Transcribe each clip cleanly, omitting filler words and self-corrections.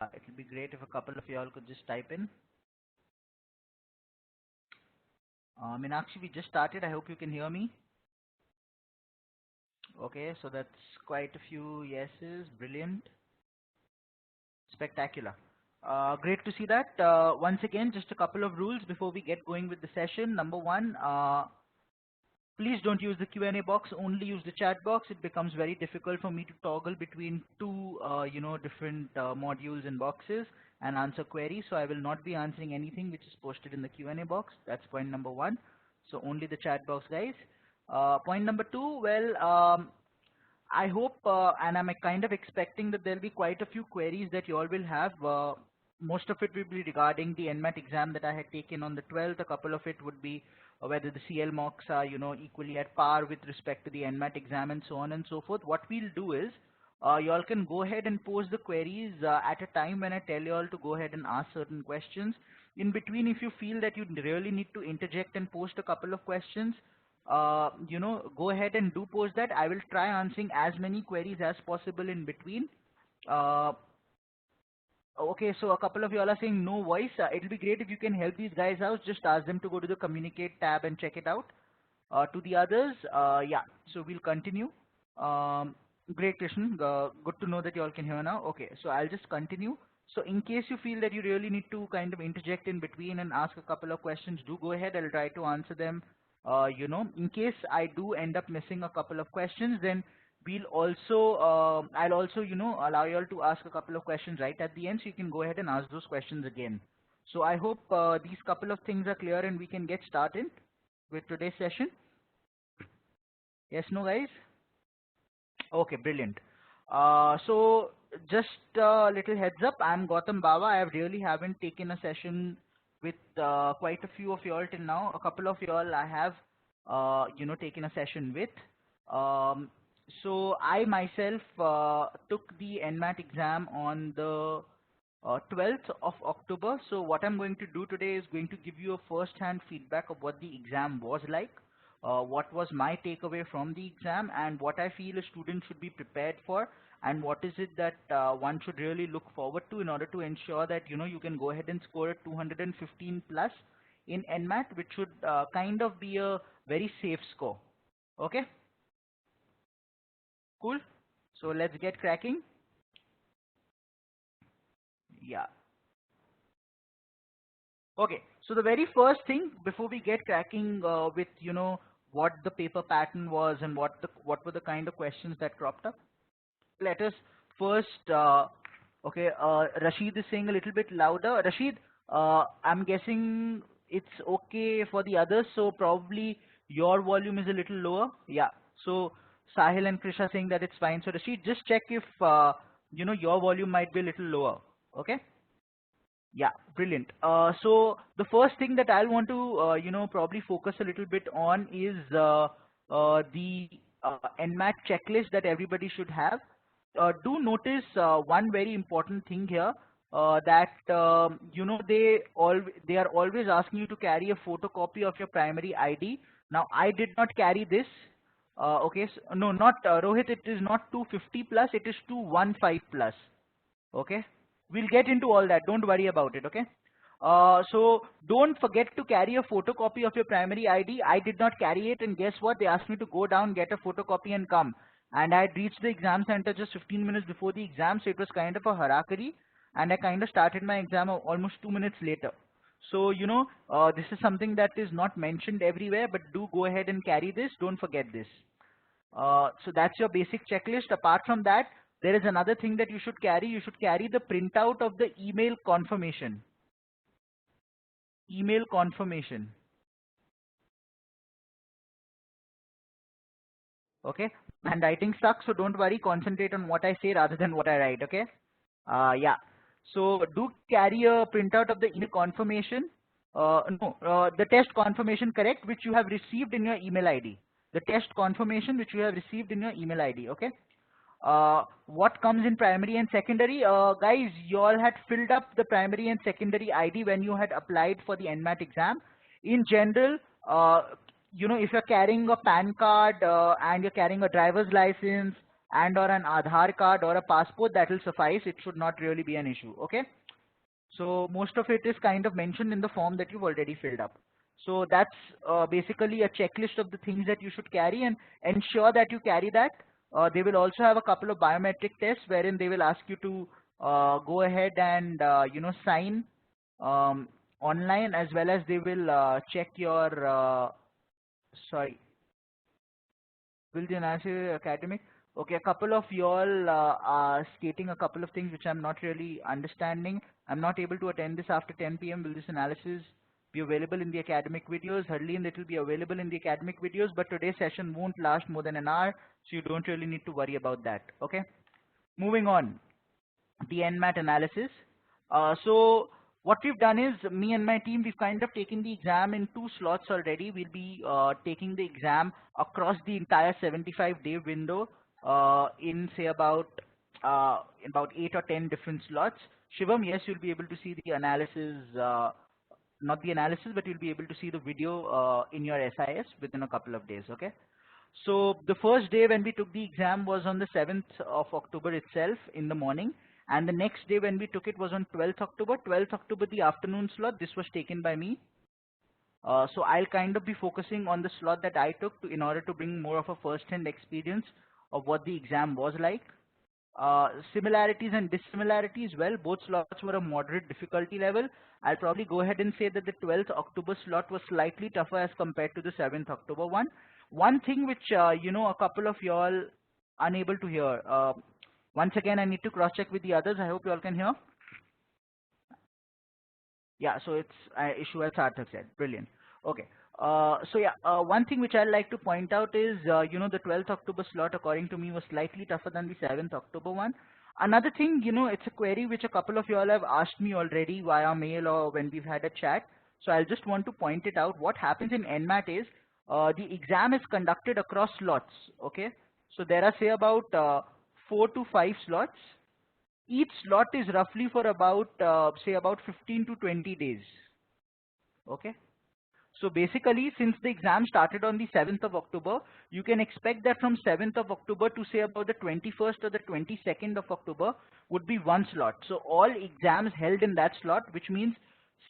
It would be great if a couple of y'all could just type in. Meenakshi, we just started. I hope you can hear me. Okay, so that's quite a few yeses. Brilliant. Spectacular. Great to see that. Once again, just a couple of rules before we get going with the session. Number one, please don't use the Q&A box, only use the chat box. It becomes very difficult for me to toggle between two, different modules and boxes and answer queries. So I will not be answering anything which is posted in the Q&A box. That's point number one. So only the chat box, guys. Point number two, well, I hope and I'm kind of expecting that there'll be quite a few queries that you all will have. Most of it will be regarding the NMAT exam that I had taken on the 12th. A couple of it would be whether the CL marks are, equally at par with respect to the NMAT exam and so on and so forth. What we'll do is, you all can go ahead and pose the queries at a time when I tell you all to go ahead and ask certain questions. In between, if you feel that you really need to interject and post a couple of questions, go ahead and do post that. I will try answering as many queries as possible in between. Okay, so a couple of y'all are saying no voice. It'll be great if you can help these guys out. Just ask them to go to the communicate tab and check it out. To the others, yeah, so we'll continue. Great, Krishnan. Good to know that you all can hear now. Okay, so I'll just continue. So in case you feel that you really need to kind of interject in between and ask a couple of questions, do go ahead. I'll try to answer them. In case I do end up missing a couple of questions, then we'll also, I'll also, allow you all to ask a couple of questions right at the end, so you can go ahead and ask those questions again. So I hope these couple of things are clear and we can get started with today's session. Yes, no, guys? Okay, brilliant. So just a little heads up, I'm Gautam Baba. I really haven't taken a session with quite a few of y'all till now. A couple of y'all I have, taken a session with. So I myself took the NMAT exam on the 12th of October. So what I'm going to do today is going to give you a first-hand feedback of what the exam was like. What was my takeaway from the exam and what I feel a student should be prepared for, and what is it that one should really look forward to in order to ensure that you can go ahead and score a 215 plus in NMAT, which should kind of be a very safe score. Okay, cool. So let's get cracking. Yeah. Okay, so the very first thing before we get cracking with what the paper pattern was and what were the kind of questions that cropped up, let us first okay, Rashid is saying a little bit louder. Rashid, I'm guessing it's okay for the others, so probably your volume is a little lower. Yeah, so Sahil and Krisha saying that it's fine. So Rashid, just check if your volume might be a little lower. Okay. Yeah, brilliant. So the first thing that I'll want to, probably focus a little bit on is the NMAT checklist that everybody should have. Do notice one very important thing here, that they are always asking you to carry a photocopy of your primary ID. Now I did not carry this. Okay, so, no, not Rohit. It is not 250 plus. It is 215 plus. Okay, we'll get into all that, don't worry about it. Okay, so don't forget to carry a photocopy of your primary ID. I did not carry it, and guess what, they asked me to go down, get a photocopy and come, and I had reached the exam center just 15 minutes before the exam, so it was kind of a harakiri, and I kind of started my exam almost 2 minutes later. So this is something that is not mentioned everywhere, but do go ahead and carry this, don't forget this. So that's your basic checklist. Apart from that, there is another thing that you should carry. You should carry the printout of the email confirmation. Email confirmation. Okay. Handwriting sucks, so don't worry. Concentrate on what I say rather than what I write. Okay. Yeah. So do carry a printout of the email confirmation. The test confirmation, correct, which you have received in your email ID. The test confirmation which you have received in your email ID. Okay. What comes in primary and secondary? Guys, you all had filled up the primary and secondary ID when you had applied for the NMAT exam. In general, if you're carrying a PAN card and you're carrying a driver's license, and or an Aadhaar card or a passport, that will suffice. It should not really be an issue. Okay. So most of it is kind of mentioned in the form that you've already filled up. So that's basically a checklist of the things that you should carry, and ensure that you carry that. They will also have a couple of biometric tests wherein they will ask you to go ahead and sign online, as well as they will check your sorry, will the analysis academic? Okay, a couple of y'all are stating a couple of things which I'm not really understanding. I'm not able to attend this after 10 p.m. Will this analysis be available in the academic videos? Harleen, it will be available in the academic videos, but today's session won't last more than an hour, so you don't really need to worry about that. Okay, moving on. The NMAT analysis. So what we've done is, me and my team, we've kind of taken the exam in 2 slots already. We'll be taking the exam across the entire 75-day window in say about 8 or 10 different slots. Shivam, yes, you'll be able to see the analysis, not the analysis, but you'll be able to see the video in your SIS within a couple of days. Okay. So the first day when we took the exam was on the 7th of October itself in the morning, and the next day when we took it was on 12th October. 12th October, the afternoon slot, this was taken by me. So I'll kind of be focusing on the slot that I took in order to bring more of a first-hand experience of what the exam was like. Similarities and dissimilarities, well, both slots were a moderate difficulty level. I'll probably go ahead and say that the 12th October slot was slightly tougher as compared to the 7th October one. One thing which, a couple of y'all unable to hear. Once again, I need to cross-check with the others. I hope y'all can hear. Yeah, so it's issue as Sarthak said. Brilliant. Okay. One thing which I'd like to point out is, the 12th October slot, according to me, was slightly tougher than the 7th October one. Another thing, it's a query which a couple of y'all have asked me already via mail or when we've had a chat. So I'll just want to point it out. What happens in NMAT is, the exam is conducted across slots. Okay. So there are say about 4 to 5 slots. Each slot is roughly for about, say about 15 to 20 days. Okay. So basically, since the exam started on the 7th of October, you can expect that from 7th of October to say about the 21st or the 22nd of October would be 1 slot. So all exams held in that slot, which means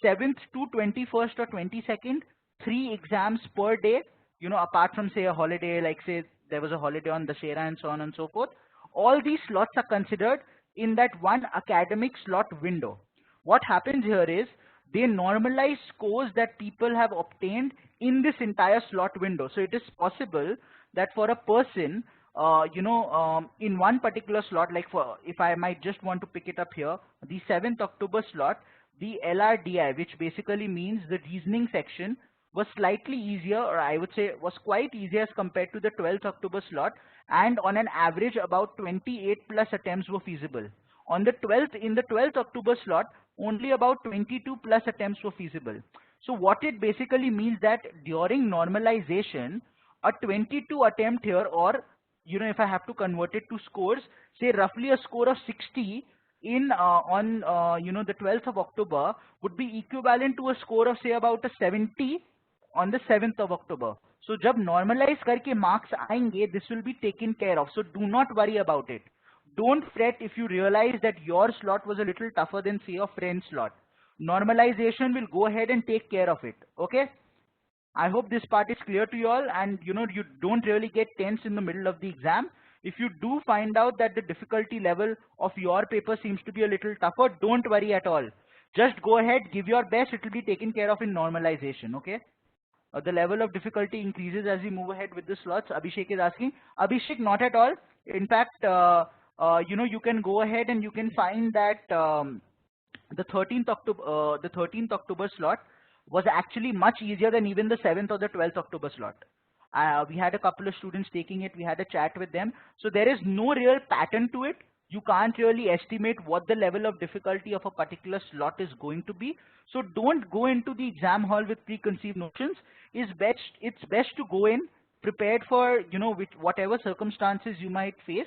7th to 21st or 22nd, 3 exams per day, apart from say a holiday, like say there was a holiday on Dussehra and so on and so forth. All these slots are considered in that one academic slot window. What happens here is, they normalize scores that people have obtained in this entire slot window. So it is possible that for a person, in one particular slot, like if I might just want to pick it up here, the 7th October slot, the LRDI, which basically means the reasoning section, was slightly easier, or I would say was quite easier as compared to the 12th October slot, and on an average about 28 plus attempts were feasible. In the 12th October slot, only about 22 plus attempts were feasible. So what it basically means that during normalization, a 22 attempt here, or if I have to convert it to scores, say roughly a score of 60 on the 12th of October would be equivalent to a score of say about a 70 on the 7th of October. So जब normalize करके marks आएंगे, this will be taken care of. So do not worry about it. Don't fret if you realize that your slot was a little tougher than say your friend's slot. Normalization will go ahead and take care of it. Okay. I hope this part is clear to you all, and you don't really get tense in the middle of the exam. If you do find out that the difficulty level of your paper seems to be a little tougher, don't worry at all. Just go ahead, give your best. It will be taken care of in normalization. Okay. The level of difficulty increases as we move ahead with the slots. Abhishek is asking. Abhishek, not at all. In fact, you can go ahead and you can find that the 13th October slot was actually much easier than even the 7th or the 12th October slot. We had a couple of students taking it. We had a chat with them. So there is no real pattern to it. You can't really estimate what the level of difficulty of a particular slot is going to be. So don't go into the exam hall with preconceived notions. It's best to go in prepared for, with whatever circumstances you might face,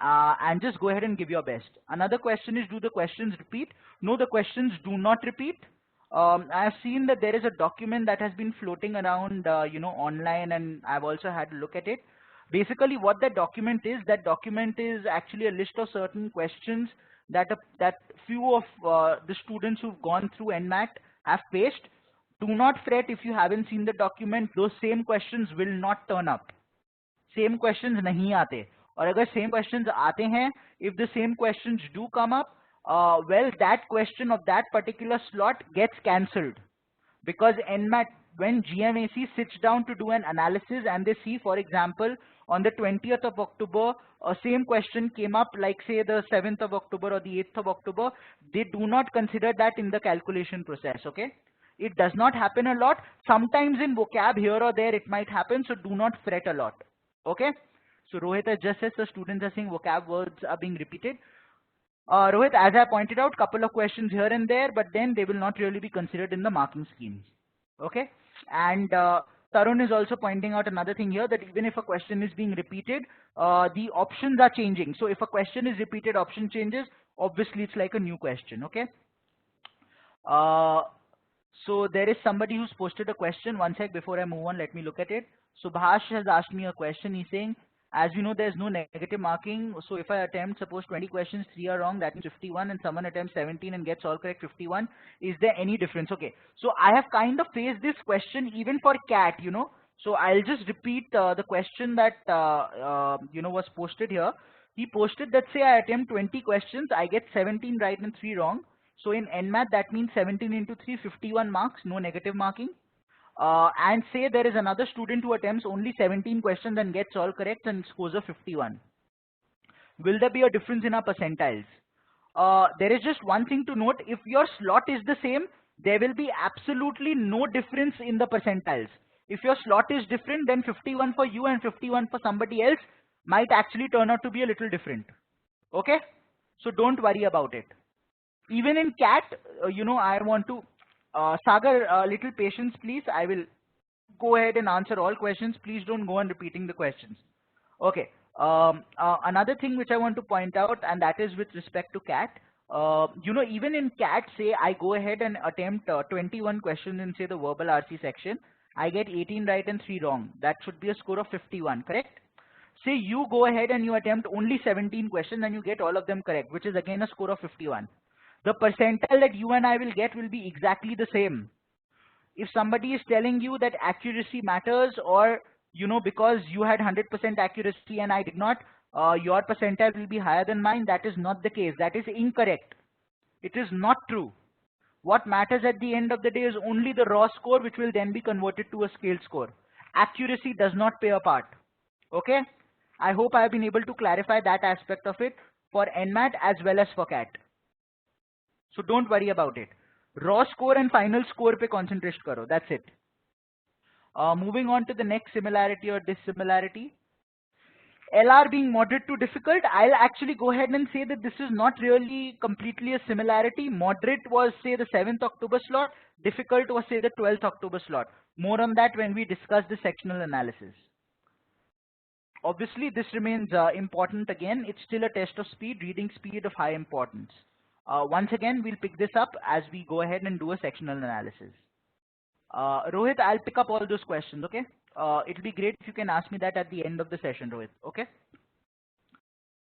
and just go ahead and give your best. Another question is, do the questions repeat? No, the questions do not repeat. I've seen that there is a document that has been floating around, online, and I've also had a look at it. Basically, what that document is actually a list of certain questions that that few of the students who've gone through NMAT have faced. Do not fret if you haven't seen the document. Those same questions will not turn up. Same questions नहीं आते. और अगर same questions आते हैं, if the same questions do come up, well, that question of that particular slot gets cancelled. Because NMAT, when GMAC sits down to do an analysis and they see, for example, on the 20th of October, a same question came up, like say the 7th of October or the 8th of October, they do not consider that in the calculation process, okay? It does not happen a lot. Sometimes in vocab here or there it might happen, so do not fret a lot, okay? So Rohit has just said the students are saying vocab words are being repeated. Rohit, as I pointed out, couple of questions here and there, but then they will not really be considered in the marking scheme. Okay? And Tarun is also pointing out another thing here, that even if a question is being repeated, the options are changing. So if a question is repeated, option changes, obviously it's like a new question. Okay? So there is somebody who's posted a question. One sec, before I move on, let me look at it. Subhash has asked me a question. He's saying, as you know, there's no negative marking. So if I attempt, suppose 20 questions, 3 are wrong, that means 51, and someone attempts 17 and gets all correct, 51. Is there any difference? Okay. So I have kind of faced this question even for CAT, you know. So I'll just repeat the question that, you know, was posted here. He posted that, say I attempt 20 questions, I get 17 right and 3 wrong. So in NMAT, that means 17 into 3, 51 marks, no negative marking. And say there is another student who attempts only 17 questions and gets all correct and scores a 51. Will there be a difference in our percentiles? There is just one thing to note. If your slot is the same, there will be absolutely no difference in the percentiles. If your slot is different, then 51 for you and 51 for somebody else might actually turn out to be a little different. Okay? So don't worry about it. Even in CAT, you know, I want to, Sagar, little patience please. I will go ahead and answer all questions. Please don't go on repeating the questions. Okay. Another thing which I want to point out, and that is with respect to CAT. You know, even in CAT, say I go ahead and attempt 21 questions in, say, the verbal RC section. I get 18 right and 3 wrong. That should be a score of 51, correct? Say you go ahead and you attempt only 17 questions and you get all of them correct, which is again a score of 51. The percentile that you and I will get will be exactly the same. If somebody is telling you that accuracy matters, or, you know, because you had 100% accuracy and I did not, your percentile will be higher than mine, that is not the case. That is incorrect. It is not true. What matters at the end of the day is only the raw score, which will then be converted to a scale score. Accuracy does not play a part. Okay? I hope I have been able to clarify that aspect of it for NMAT as well as for CAT. So don't worry about it. Raw score and final score pe concentrate karo. That's it. Moving on to the next similarity or dissimilarity. LR being moderate to difficult, I'll actually go ahead and say that this is not really completely a similarity. Moderate was, say, the 7th October slot. Difficult was, say, the 12th October slot. More on that when we discuss the sectional analysis. Obviously, this remains important again. It's still a test of speed, reading speed of high importance. Once again, we'll pick this up as we go ahead and do a sectional analysis. Rohit, I'll pick up all those questions, okay? It'll be great if you can ask me that at the end of the session, Rohit, okay?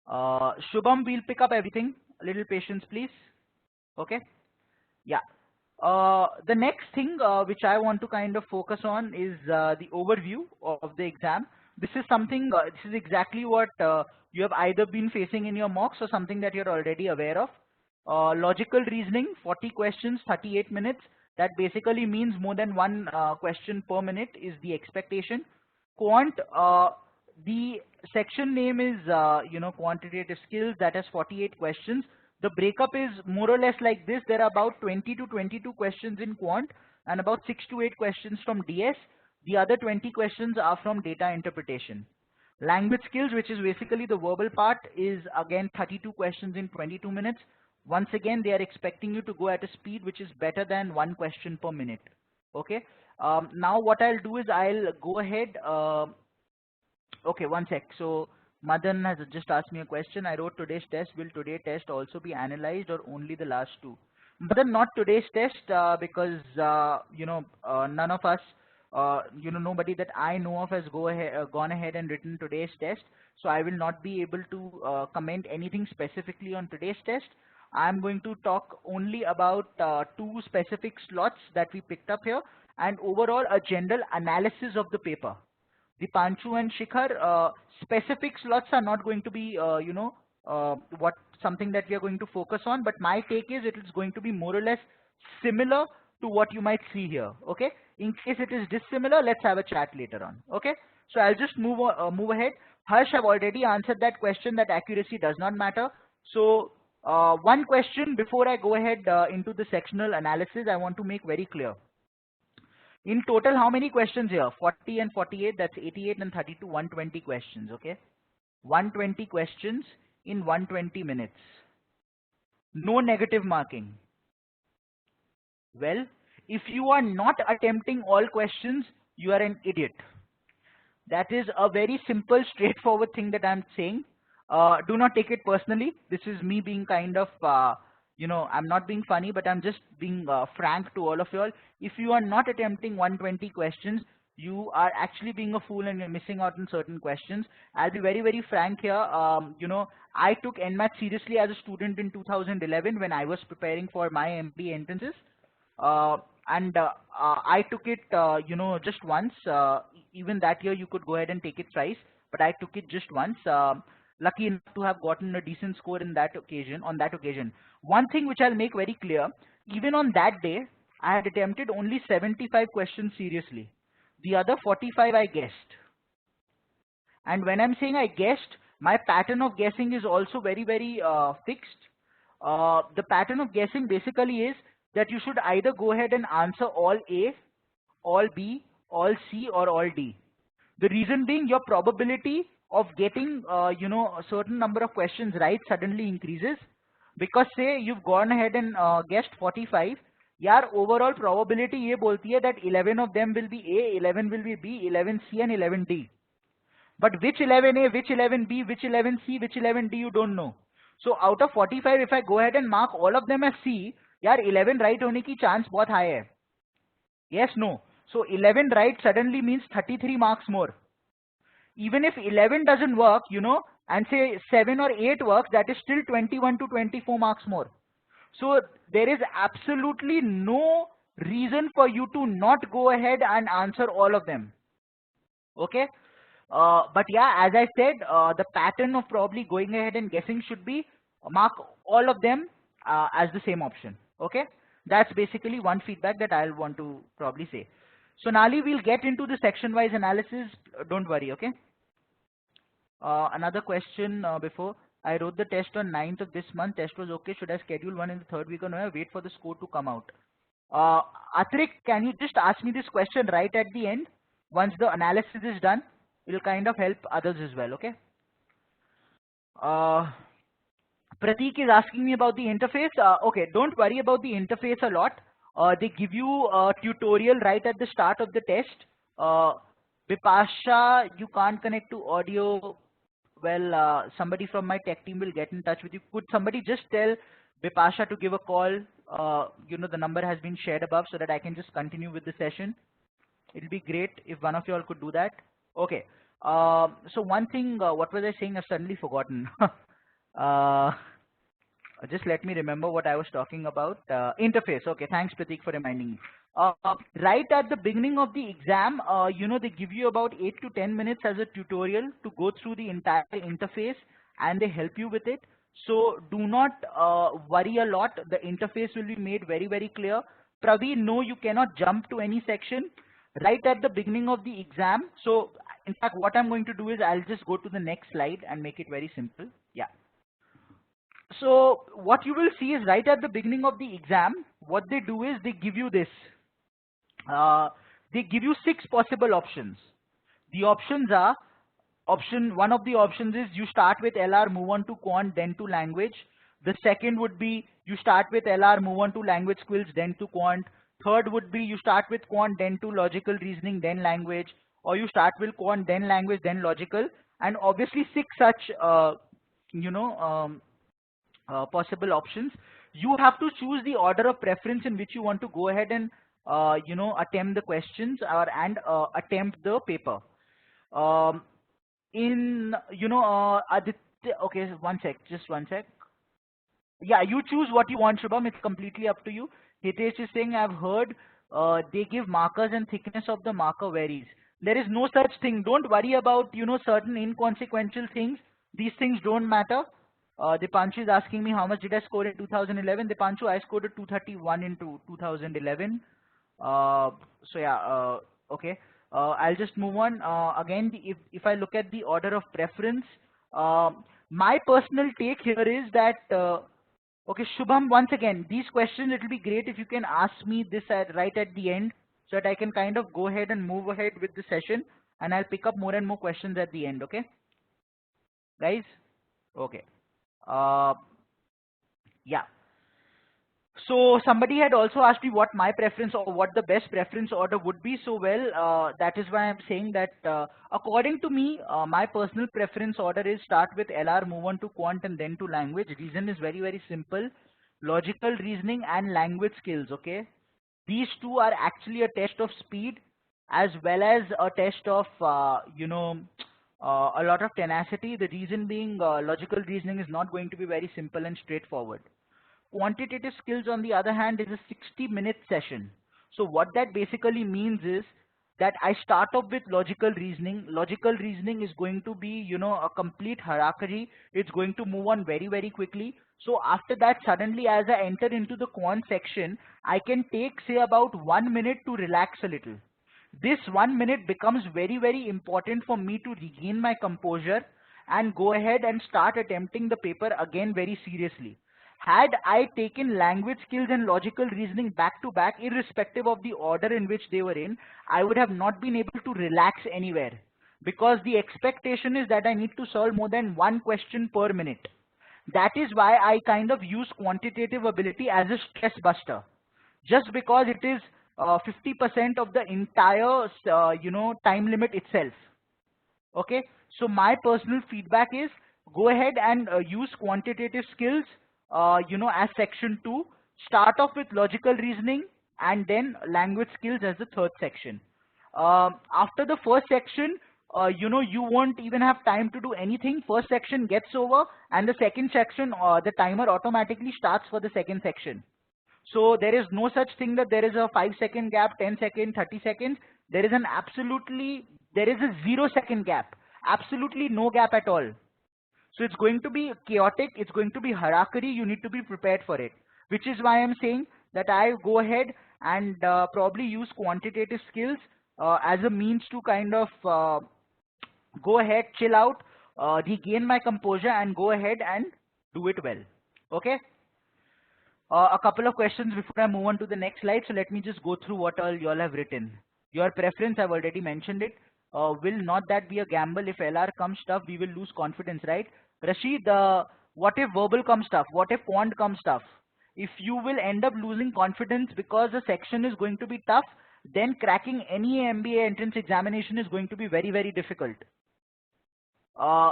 Shubham, we'll pick up everything. A little patience, please. Okay? Yeah. The next thing which I want to kind of focus on is the overview of the exam. This is something, this is exactly what you have either been facing in your mocks or something that you're already aware of. Logical reasoning, 40 questions, 38 minutes. That basically means more than one question per minute is the expectation. Quant, the section name is, you know, quantitative skills. That has 48 questions. The breakup is more or less like this. There are about 20 to 22 questions in quant and about 6 to 8 questions from DS. The other 20 questions are from data interpretation. Language skills, which is basically the verbal part, is again 32 questions in 22 minutes. Once again, they are expecting you to go at a speed which is better than one question per minute. Okay. Now what I'll do is I'll go ahead. Okay, one sec. So Madan has just asked me a question. I wrote today's test. Will today's test also be analyzed or only the last two? Madan, not today's test because, you know, none of us nobody that I know of has gone ahead and written today's test. So I will not be able to comment anything specifically on today's test. I'm going to talk only about two specific slots that we picked up here, and overall a general analysis of the paper. The Panchu and Shikhar specific slots are not going to be, what something that we are going to focus on. But my take is it is going to be more or less similar to what you might see here. Okay. In case it is dissimilar, let's have a chat later on. Okay. So I'll just move ahead. Harsh have already answered that question that accuracy does not matter. So one question before I go ahead into the sectional analysis, I want to make very clear. In total, how many questions here? 40 and 48, that's 88 and 32, 120 questions, okay? 120 questions in 120 minutes. No negative marking. Well, if you are not attempting all questions, you are an idiot. That is a very simple, straightforward thing that I'm saying. Do not take it personally. This is me being kind of, I'm not being funny, but I'm just being frank to all of you all. If you are not attempting 120 questions, you are actually being a fool and you're missing out on certain questions. I'll be very, very frank here. I took NMAT seriously as a student in 2011 when I was preparing for my MBA entrances. I took it, just once. Even that year, you could go ahead and take it twice, but I took it just once. Lucky enough to have gotten a decent score in that occasion. On that occasion, one thing which I'll make very clear: even on that day, I had attempted only 75 questions seriously. The other 45 I guessed. And when I'm saying I guessed, my pattern of guessing is also very, very fixed. The pattern of guessing basically is that you should either go ahead and answer all A, all B, all C, or all D. The reason being, your probability of getting, a certain number of questions right suddenly increases. Because say you've gone ahead and guessed 45, यार overall probability ये बोलती है that 11 of them will be A, 11 will be B, 11 C and 11 D. But which 11 A, which 11 B, which 11 C, which 11 D, you don't know. So out of 45, if I go ahead and mark all of them as C, यार 11 right होने की chance बहुत high है. Yes, no. So 11 right suddenly means 33 marks more. Even if 11 doesn't work, and say 7 or 8 works, that is still 21 to 24 marks more. So there is absolutely no reason for you to not go ahead and answer all of them. Okay. But yeah, as I said, the pattern of probably going ahead and guessing should be mark all of them as the same option. Okay. That's basically one feedback that I'll want to probably say. So Nali, we'll get into the section-wise analysis. Don't worry, okay? Another question before. I wrote the test on 9th of this month. Test was okay. Should I schedule one in the third week or no? Wait for the score to come out. Atrik, can you just ask me this question right at the end? Once the analysis is done, it will kind of help others as well, okay? Prateek is asking me about the interface. Okay, don't worry about the interface a lot. They give you a tutorial right at the start of the test. Bipasha, you can't connect to audio. Well, somebody from my tech team will get in touch with you. Could somebody just tell Bipasha to give a call? The number has been shared above so that I can just continue with the session. It'll be great if one of you all could do that. Okay. So one thing, what was I saying? I've suddenly forgotten. Just let me remember what I was talking about. Interface. Okay, thanks Prateek for reminding me. Right at the beginning of the exam, they give you about 8 to 10 minutes as a tutorial to go through the entire interface and they help you with it. So do not worry a lot. The interface will be made very, very clear. Praveen, no, you cannot jump to any section right at the beginning of the exam. So in fact, what I'm going to do is I'll just go to the next slide and make it very simple. Yeah. So what you will see is right at the beginning of the exam, what they do is they give you this. They give you 6 possible options. The options are, one of the options is you start with LR, move on to quant, then to language. The second would be you start with LR, move on to language skills, then to quant. Third would be you start with quant, then to logical reasoning, then language. Or you start with quant, then language, then logical. And obviously 6 such, possible options. You have to choose the order of preference in which you want to go ahead and attempt the questions and attempt the paper. Um, Aditya, okay, one sec, just one sec. Yeah, you choose what you want, Shubham. It's completely up to you. Hitesh is saying, I've heard they give markers and thickness of the marker varies. There is no such thing. Don't worry about, certain inconsequential things. These things don't matter. Dipanshu is asking me how much did I score in 2011. Dipanshu, I scored a 231 in 2011. Uh, so yeah, okay. I'll just move on. Again, if I look at the order of preference, my personal take here is that okay, Shubham, once again, these questions, it will be great if you can ask me this right at the end so that I can kind of go ahead and move ahead with the session, and I'll pick up more and more questions at the end, okay? Guys? Okay. Uh, yeah. So somebody had also asked me what my preference or what the best preference order would be. So well, that is why I'm saying that according to me, my personal preference order is start with LR, move on to quant and then to language. Reason is very, very simple. Logical reasoning and language skills, okay? These two are actually a test of speed as well as a test of, a lot of tenacity. The reason being logical reasoning is not going to be very simple and straightforward. Quantitative skills, on the other hand, is a 60-minute session. So what that basically means is that I start off with logical reasoning. Logical reasoning is going to be, a complete hierarchy. It's going to move on very, very quickly. So after that, suddenly as I enter into the quant section, I can take, say, about 1 minute to relax a little. This 1 minute becomes very, very important for me to regain my composure and go ahead and start attempting the paper again very seriously. Had I taken language skills and logical reasoning back to back, irrespective of the order in which they were in, I would have not been able to relax anywhere, because the expectation is that I need to solve more than one question per minute. That is why I kind of use quantitative ability as a stress buster, just because it is 50% of the entire, time limit itself. Okay, so my personal feedback is go ahead and use quantitative skills, as section 2. Start off with logical reasoning and then language skills as the third section. After the first section, you won't even have time to do anything. First section gets over, and the second section, the timer automatically starts for the second section. So there is no such thing that there is a 5-second gap, 10 seconds, 30 seconds. There is there is a 0-second gap. Absolutely no gap at all. So it's going to be chaotic. It's going to be hierarchy. You need to be prepared for it. Which is why I'm saying that I go ahead and probably use quantitative skills as a means to kind of go ahead, chill out, regain my composure and go ahead and do it well. Okay. A couple of questions before I move on to the next slide. So let me just go through what all you all have written. Your preference, I've already mentioned it. Will not that be a gamble? If LR comes tough, we will lose confidence, right? Rashid, what if verbal comes tough? What if quant comes tough? If you will end up losing confidence because the section is going to be tough, then cracking any MBA entrance examination is going to be very, very difficult.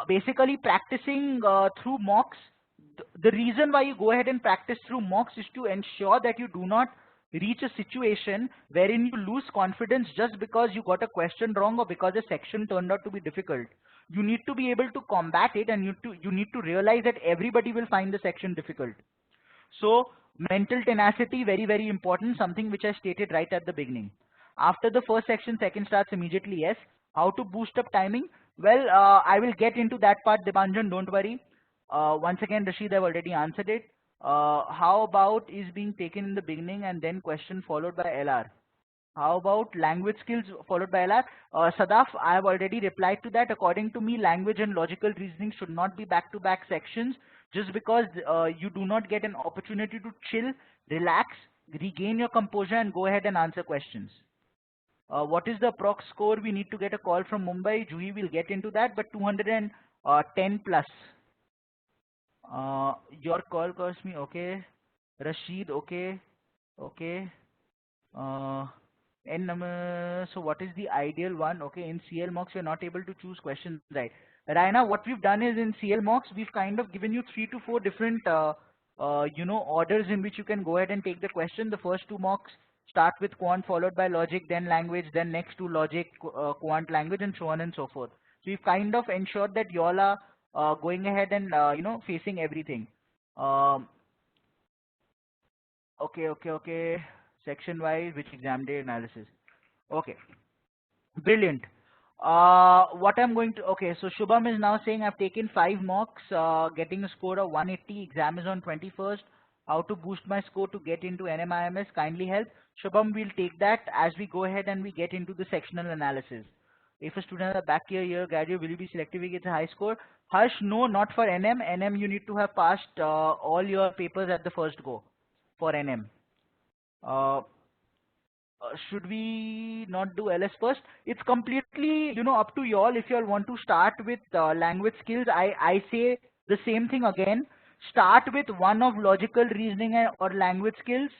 Basically practicing through mocks. The reason why you go ahead and practice through mocks is to ensure that you do not reach a situation wherein you lose confidence just because you got a question wrong or because a section turned out to be difficult. You need to be able to combat it, and you need to realize that everybody will find the section difficult. So mental tenacity, very, very important, something which I stated right at the beginning. After the first section, second starts immediately, yes. How to boost up timing? Well, I will get into that part, Debanjan, don't worry. Once again, Rashid, I've already answered it. How about is being taken in the beginning and then question followed by LR? How about language skills followed by LR? Sadaf, I have already replied to that. According to me, language and logical reasoning should not be back-to-back sections, just because you do not get an opportunity to chill, relax, regain your composure and go ahead and answer questions. What is the approx score? We need to get a call from Mumbai. Juhi will get into that, but 210 plus. Your call cost me, okay. Rashid, okay. Okay. So what is the ideal one? Okay, in CL mocks, we're not able to choose questions, right? Raina, what we've done is in CL mocks, we've kind of given you 3 to 4 different, orders in which you can go ahead and take the question. The first 2 mocks Start with quant, followed by logic, then language, then next to logic, quant, language, and so on and so forth. So we've kind of ensured that y'all are going ahead and facing everything. Um, okay. Section wise, which exam day analysis? Okay. Brilliant. What I'm going to, okay, so Shubham is now saying I've taken 5 mocks, getting a score of 180, exam is on 21st. How to boost my score to get into NMIMS, kindly help. Shubham, we'll take that as we go ahead and we get into the sectional analysis. If a student has a back year graduate, will you be selective if he gets a high score? Harsh, no, not for NM. NM, you need to have passed all your papers at the first go for NM. Should we not do LS first? It's completely, up to y'all. If y'all want to start with language skills, I say the same thing again. Start with one of logical reasoning or language skills.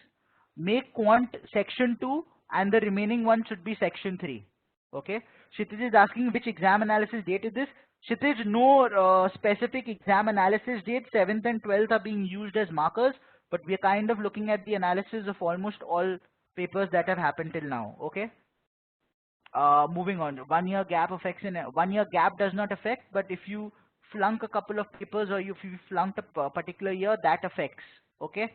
Make quant section 2 and the remaining one should be section 3. Okay. Kshitij is asking which exam analysis date is this? Kshitij, no specific exam analysis date. 7th and 12th are being used as markers, but we are kind of looking at the analysis of almost all papers that have happened till now. Okay. Moving on. 1 year gap affects in 1 year gap does not affect, but if you flunk a couple of papers or if you flunked a particular year, that affects. Okay.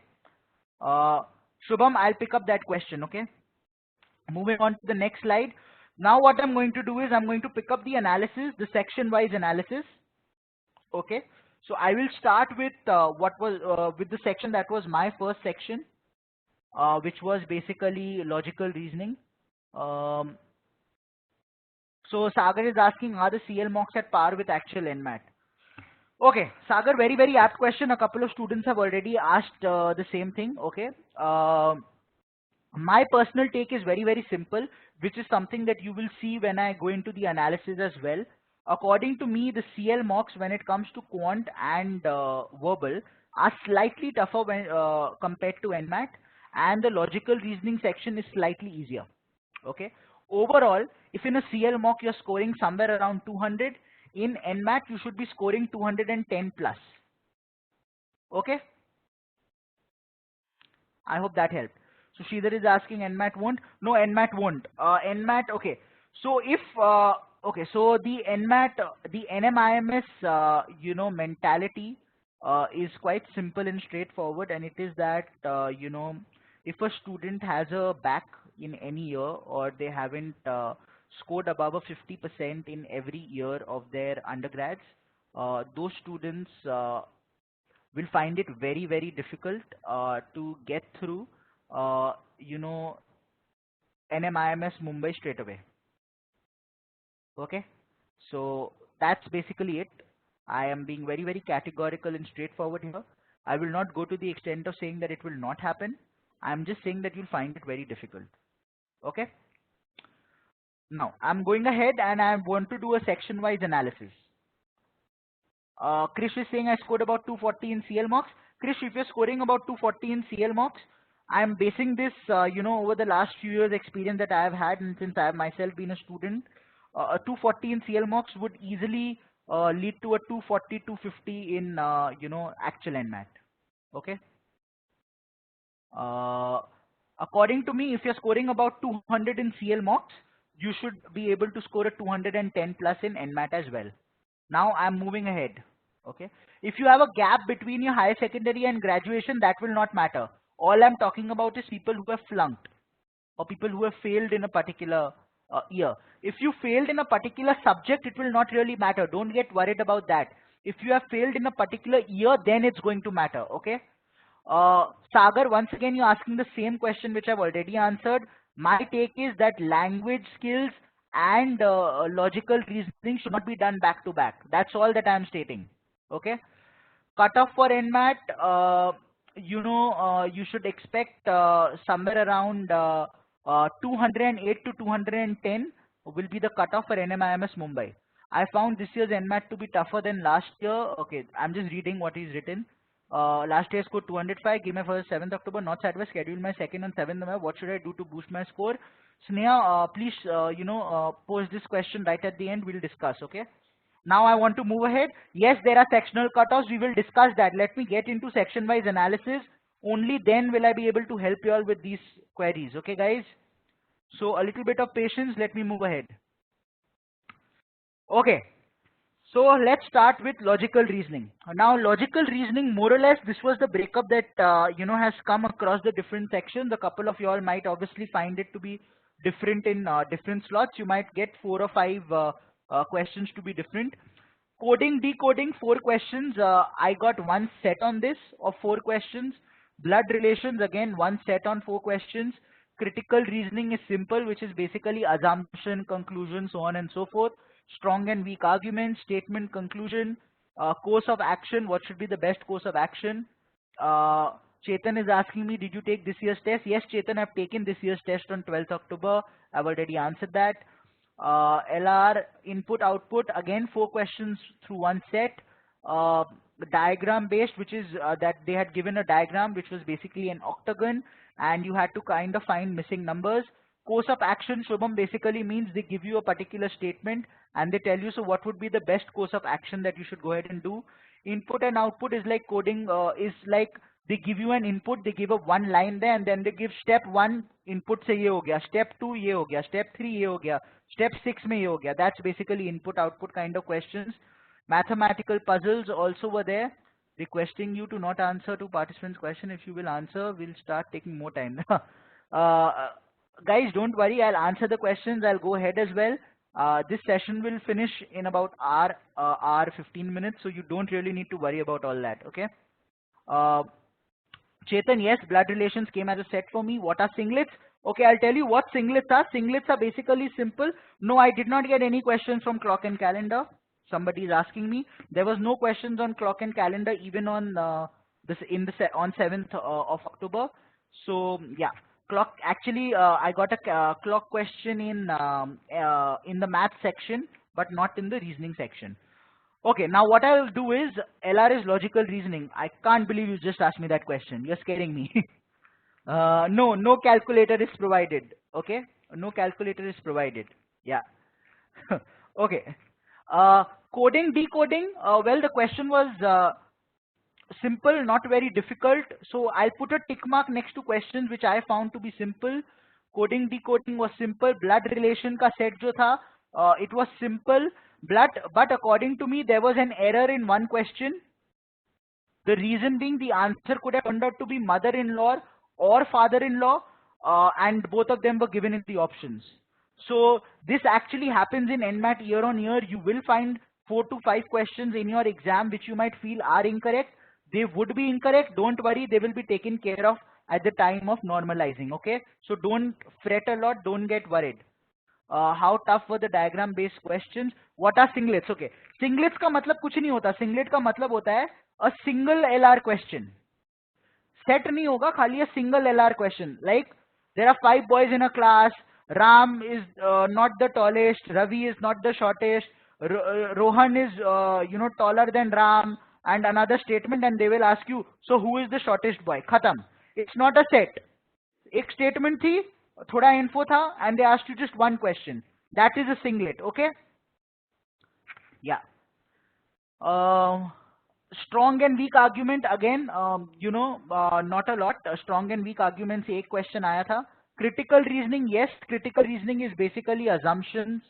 Shubham, I'll pick up that question. Okay. Moving on to the next slide. Now what I'm going to do is I'm going to pick up the analysis, the section wise analysis. Okay. So I will start with with the section that was my first section, which was basically logical reasoning. So Sagar is asking, are the CL mocks at par with actual NMAT? Okay, Sagar, very, very apt question. A couple of students have already asked the same thing. Okay. My personal take is very, very simple, which is something that you will see when I go into the analysis as well. According to me, the CL mocks when it comes to quant and verbal are slightly tougher when compared to NMAT, and the logical reasoning section is slightly easier. Okay. Overall, if in a CL mock you're scoring somewhere around 200, in NMAT you should be scoring 210 plus. Okay. I hope that helped. So Sridhar is asking NMAT won't. No, NMAT won't. NMAT, okay. So if, okay, so the NMAT, the NMIMS, mentality is quite simple and straightforward, and it is that, if a student has a back in any year or they haven't scored above a 50% in every year of their undergrads, those students will find it very, very difficult to get through, NMIMS Mumbai straight away. Okay, so that's basically it. I am being very, very categorical and straightforward here. I will not go to the extent of saying that it will not happen. I'm just saying that you'll find it very difficult. Okay. Now I'm going ahead and I want to do a section-wise analysis. Krish is saying I scored about 240 in CL mocks. Krish, if you're scoring about 240 in CL mocks, I'm basing this, over the last few years experience that I have had, and since I have myself been a student, a 240 in CL mocks would easily lead to a 240, 250 in, actual NMAT. Okay. According to me, if you're scoring about 200 in CL mocks, you should be able to score a 210 plus in NMAT as well. Now I'm moving ahead. Okay. If you have a gap between your higher secondary and graduation, that will not matter. All I'm talking about is people who have flunked or people who have failed in a particular year. If you failed in a particular subject, it will not really matter. Don't get worried about that. If you have failed in a particular year, then it's going to matter. Okay. Sagar, once again, you're asking the same question which I've already answered. My take is that language skills and logical reasoning should not be done back to back. That's all that I'm stating. Okay. Cutoff for NMAT, you should expect somewhere around 208 to 210 will be the cutoff for NMIMS Mumbai. I found this year's NMAT to be tougher than last year. Okay, I'm just reading what is written. Last year I scored 205, give my first 7th October, not satisfied, schedule my second on 7th November. What should I do to boost my score? Sneha, please, post this question right at the end. We'll discuss, okay? Now I want to move ahead. Yes, there are sectional cutoffs. We will discuss that. Let me get into section-wise analysis. Only then will I be able to help you all with these queries. Okay, guys? So a little bit of patience. Let me move ahead. Okay. So let's start with logical reasoning. Now, logical reasoning, more or less, this was the breakup that has come across the different sections. A couple of you all might obviously find it to be different in different slots. You might get 4 or 5 questions to be different. Coding, decoding, 4 questions. I got one set on this of 4 questions. Blood relations, again, one set on 4 questions. Critical reasoning is simple, which is basically assumption, conclusion, so on and so forth. Strong and weak arguments, statement, conclusion, course of action, what should be the best course of action. Chetan is asking me, did you take this year's test? Yes, Chetan, I've taken this year's test on 12th October. I've already answered that. LR, input, output, again 4 questions through one set. Diagram based, which is that they had given a diagram which was basically an octagon, and you had to kind of find missing numbers. Course of action, Shubham, basically means they give you a particular statement and they tell you, so what would be the best course of action that you should go ahead and do. Input and output is like coding, is like they give you an input, they give a one line there, and then they give step 1 input se ye ho gaya, step 2 ye ho gaya, step 3 ye ho gaya, step 6 mein ye ho gaya. That's basically input output kind of questions. Mathematical puzzles also were there, requesting you to not answer to participants' question. If you will answer, we'll start taking more time. Guys, don't worry, I'll answer the questions. I'll go ahead as well. This session will finish in about hour 15 minutes, so you don't really need to worry about all that. Okay. Chetan, yes, blood relations came as a set for me. What are singlets? Okay, I'll tell you what singlets are. Singlets are basically simple. No, I did not get any questions from clock and calendar. Somebody is asking me. There was no questions on clock and calendar even on on 7th of October. So yeah, clock. Actually, I got a clock question in the math section, but not in the reasoning section. Okay, now what I'll do is, LR is logical reasoning. I can't believe you just asked me that question. You're scaring me. No calculator is provided. Okay, no calculator is provided. Yeah. Okay. Coding, decoding. Well, the question was simple, not very difficult. So I'll put a tick mark next to questions which I found to be simple. Coding, decoding was simple. Blood relation ka set jo tha, it was simple. But according to me, there was an error in one question. The reason being, the answer could have turned out to be mother-in-law or father-in-law, and both of them were given in the options. So this actually happens in NMAT year on year. You will find 4 to 5 questions in your exam which you might feel are incorrect. They would be incorrect. Don't worry, they will be taken care of at the time of normalizing. Okay, so don't fret a lot. Don't get worried. How tough were the diagram based questions? What are singlets? Okay, singlets का मतलब कुछ नहीं होता. Singlet का मतलब होता है a single LR question. Set नहीं होगा, खाली a single LR question. Like there are 5 boys in a class. Ram is not the tallest. Ravi is not the shortest. Rohan is taller than Ram, and another statement, and they will ask you, so who is the shortest boy? Khatam. It's not a set. एक statement थी, थोड़ा info था, and they asked you just one question. That is a singlet. Okay. Yeah. Strong and weak argument, again, not a lot. Strong and weak argument से एक question आया था. Critical reasoning, yes, critical reasoning is basically assumptions.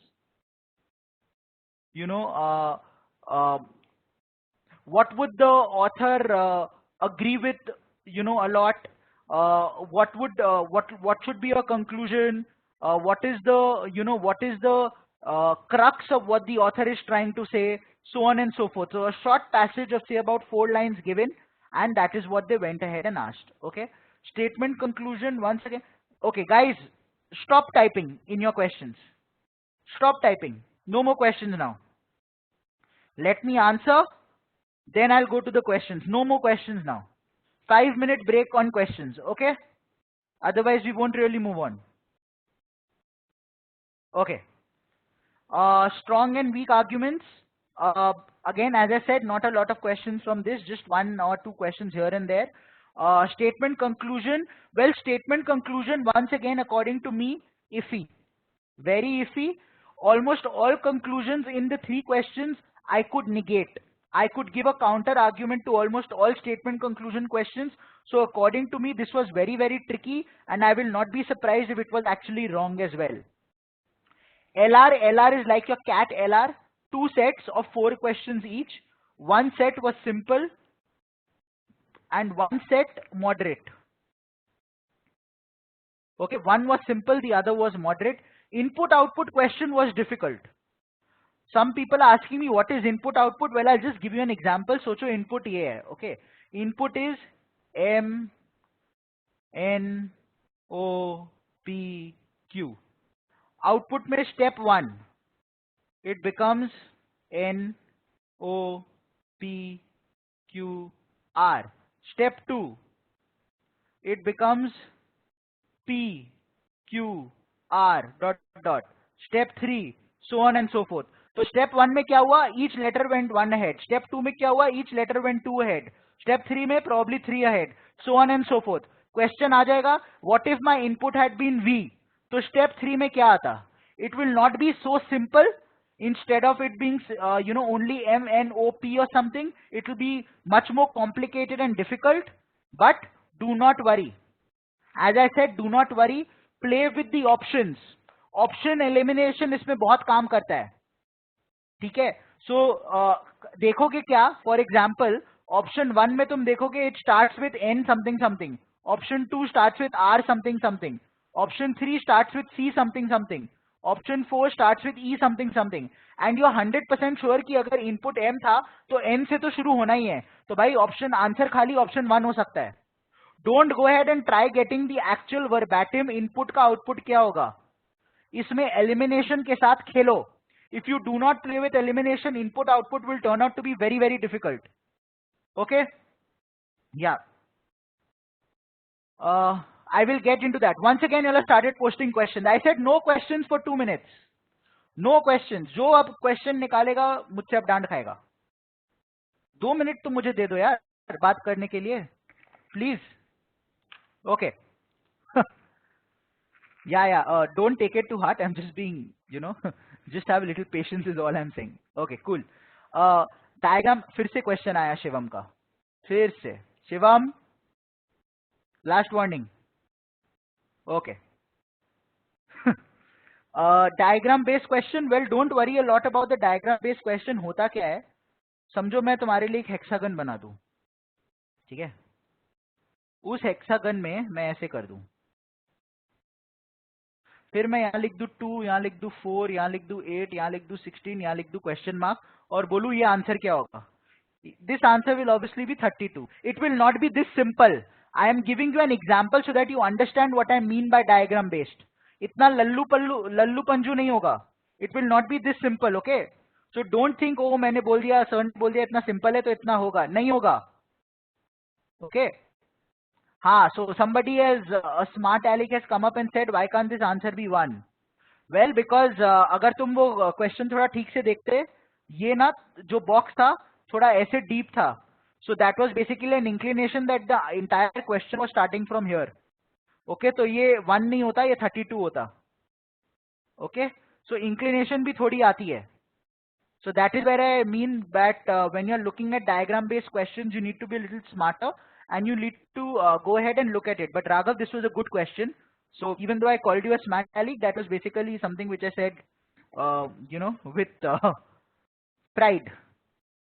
What would the author agree with, a lot? What should be a conclusion? What is the crux of what the author is trying to say? So on and so forth. So a short passage of say about 4 lines given, and that is what they went ahead and asked. Okay. Statement, conclusion, once again. Okay, guys, stop typing in your questions. Stop typing. No more questions now. Let me answer, then I'll go to the questions. No more questions now. 5-minute break on questions. Okay. Otherwise, we won't really move on. Okay. Strong and weak arguments. Again, as I said, not a lot of questions from this, just 1 or 2 questions here and there. Statement, conclusion. Well, statement, conclusion, once again, according to me, iffy. Very iffy. Almost all conclusions in the 3 questions I could negate. I could give a counter argument to almost all statement conclusion questions. So according to me, this was very, very tricky, and I will not be surprised if it was actually wrong as well. LR is like your cat LR, two sets of 4 questions each. One set was simple and one set moderate. Okay, one was simple, the other was moderate. Input output question was difficult. Some people are asking me what is input output. Well, I'll just give you an example. सोचो input ये है, okay? Input is M N O P Q. Output में step 1, it becomes N O P Q R. Step 2, it becomes P Q R dot dot. Step 3, so on and so forth. तो step 1 में क्या हुआ? Each letter went 1 ahead. Step 2 में क्या हुआ? Each letter went 2 ahead. Step 3 में probably 3 ahead. So on and so forth. Question आ जाएगा, what if my input had been V? तो step 3 में क्या आता? It will not be so simple. Instead of it being only M N O P or something, it will be much more complicated and difficult. But do not worry. As I said, do not worry. Play with the options. Option elimination इसमें बहुत काम करता है. ठीक है. So देखोगे क्या? For example, option 1 में तुम देखोगे it starts with N something something. Option 2 starts with R something something. Option 3 starts with C something something. Option 4 starts with E something something. And you are 100% sure कि अगर input M था तो N से तो शुरू होना ही है. तो भाई option आंसर खाली option 1 हो सकता है. Don't go ahead and try getting the actual verbatim input का output क्या होगा. इसमें elimination के साथ खेलो. If you do not play with elimination, input output will turn out to be very, very difficult. Okay? Yeah. I will get into that. Once again, you all started posting questions. I said no questions for 2 minutes. No questions. जो अब question निकालेगा मुझसे अब डांट खाएगा. 2 minute तो मुझे दे दो यार बात करने के लिए. Please. Okay. Yeah. Don't take it to heart. I'm just being, just have a little patience is all I'm saying. Okay, cool. Diagram, फिर से question आया शिवम का. फिर से. Shivam, last warning. Okay. Diagram based question. Well, don't worry a lot about the diagram based question. होता क्या है? समझो मैं तुम्हारे लिए एक हेक्सागन बना दूं. ठीक है? उस हेक्सागन में मैं ऐसे कर दूं. फिर मैं यहाँ लिख दूं 2, यहाँ लिख दूं 4, यहाँ लिख दूं 8, यहाँ लिख दूं 16, यहाँ लिख दूं क्वेश्चन मार्क और बोलूं ये आंसर क्या होगा. This answer will obviously be 32. It will not be this simple. I am giving you an example so that you understand what I mean by diagram based. इतना लल्लू पंजू नहीं होगा. It will not be this simple, okay? So don't think, oh मैंने बोल दिया, sir ने बोल दिया इतना सिंपल है तो इतना होगा. नहीं होगा. Okay? हाँ, so somebody has, a smart aleck has come up and said, why can't this answer be 1? Well, because अगर तुम वो question थोड़ा ठीक से देखते, ये ना जो box था, थोड़ा ऐसे deep था. So that was basically an inclination that the entire question was starting from here. Okay, तो ये 1 नहीं होता, ये 32 होता. Okay, so inclination भी थोड़ी आती है. So that is where I mean that when you're looking at diagram based questions, you need to be a little smarter. And you need to go ahead and look at it. But Raghav, this was a good question. So even though I called you a smart aleck, that was basically something which I said, with pride.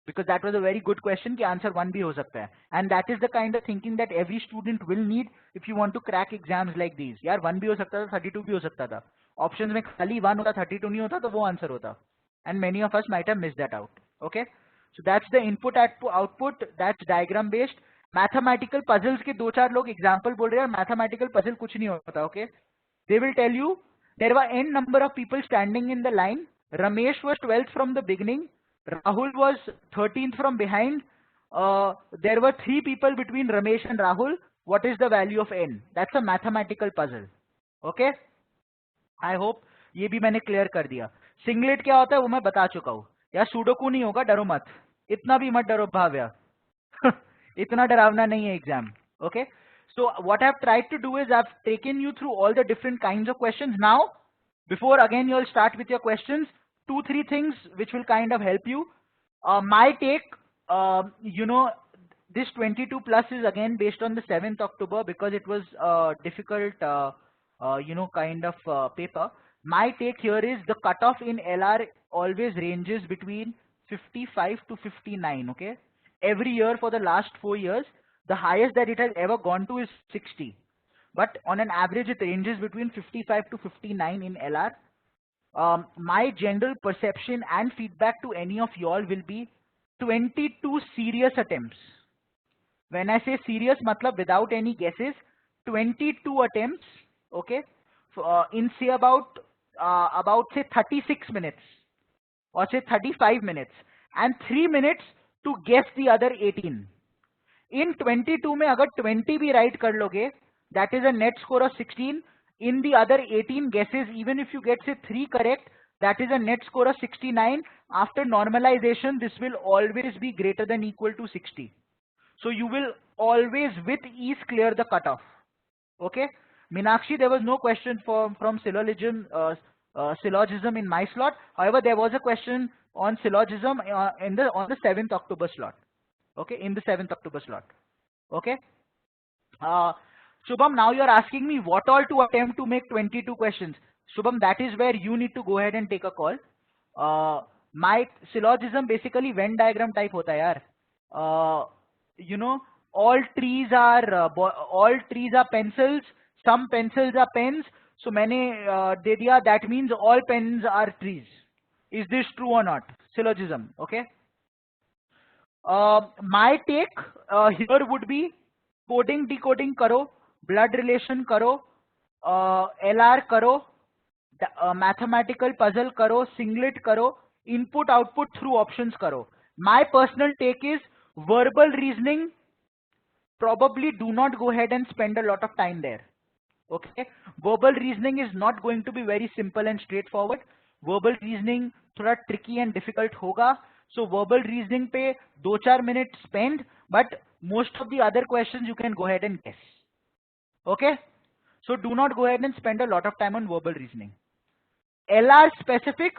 Because that was a very good question. Ki answer 1 bhi ho sakta hai. And that is the kind of thinking that every student will need if you want to crack exams like these. Yaar 1 bhi ho sakta tha, 32 bhi ho sakta tha. Options mein khali 1 hota, 32 nahi hota, to wo answer hota. And many of us might have missed that out. Okay. So that's the input output. That's diagram based. Mathematical puzzles के 2-4 लोग example बोल रहे हैं. Mathematical puzzle कुछ नहीं होता. Okay, they will tell you there were n number of people standing in the line. Ramesh was 12th from the beginning. Rahul was 13th from behind. There were 3 people between Ramesh and Rahul. What is the value of n? That's a mathematical puzzle. Okay, I hope ये भी मैंने clear कर दिया. Singlet क्या होता है वो मैं बता चुका हूं. यार सुडोकू नहीं होगा, डरो मत. इतना भी मत डरो भाव्या. इतना डरावना नहीं है exam. Okay, so what I have tried to do is I have taken you through all the different kinds of questions. Now before again you will start with your questions, 2-3 things which will kind of help you. My take, You know, this 22 plus is again based on the 7th October because it was difficult, you know, kind of paper. My take here is the cutoff in LR always ranges between 55 to 59, okay? Every year for the last 4 years, the highest that it has ever gone to is 60. But on an average, it ranges between 55 to 59 in LR. My general perception and feedback to any of y'all will be 22 serious attempts. When I say serious, matlab without any guesses, 22 attempts, okay, in say about say 36 minutes or say 35 minutes and 3 minutes to guess the other 18. In 22 में अगर 20 भी right कर लोगे, that is a net score of 16. In the other 18 guesses, even if you get say 3 correct, that is a net score of 69. After normalization, this will always be greater than equal to 60. So you will always with ease clear the cutoff. Okay, Meenakshi, there was no question from syllogism in my slot. However, there was a question on syllogism on the 7th October slot. Okay, in the 7th October slot. Okay. Shubham, now you're asking me what all to attempt to make 22 questions. Shubham, that is where you need to go ahead and take a call. My syllogism basically Venn diagram type hota hai yaar. You know, all trees are pencils. Some pencils are pens. So maine de diya, that means all pens are trees. Is this true or not? Syllogism. Okay. My take here would be coding decoding karo, blood relation karo, LR karo, mathematical puzzle karo, singlet karo, input output through options karo. My personal take is verbal reasoning, probably do not go ahead and spend a lot of time there. Okay, verbal reasoning is not going to be very simple and straightforward. Verbal reasoning थोड़ा tricky and difficult होगा. So verbal reasoning पे 2-4 minutes spend, but most of the other questions you can go ahead and guess. Okay, so do not go ahead and spend a lot of time on verbal reasoning. LR specific.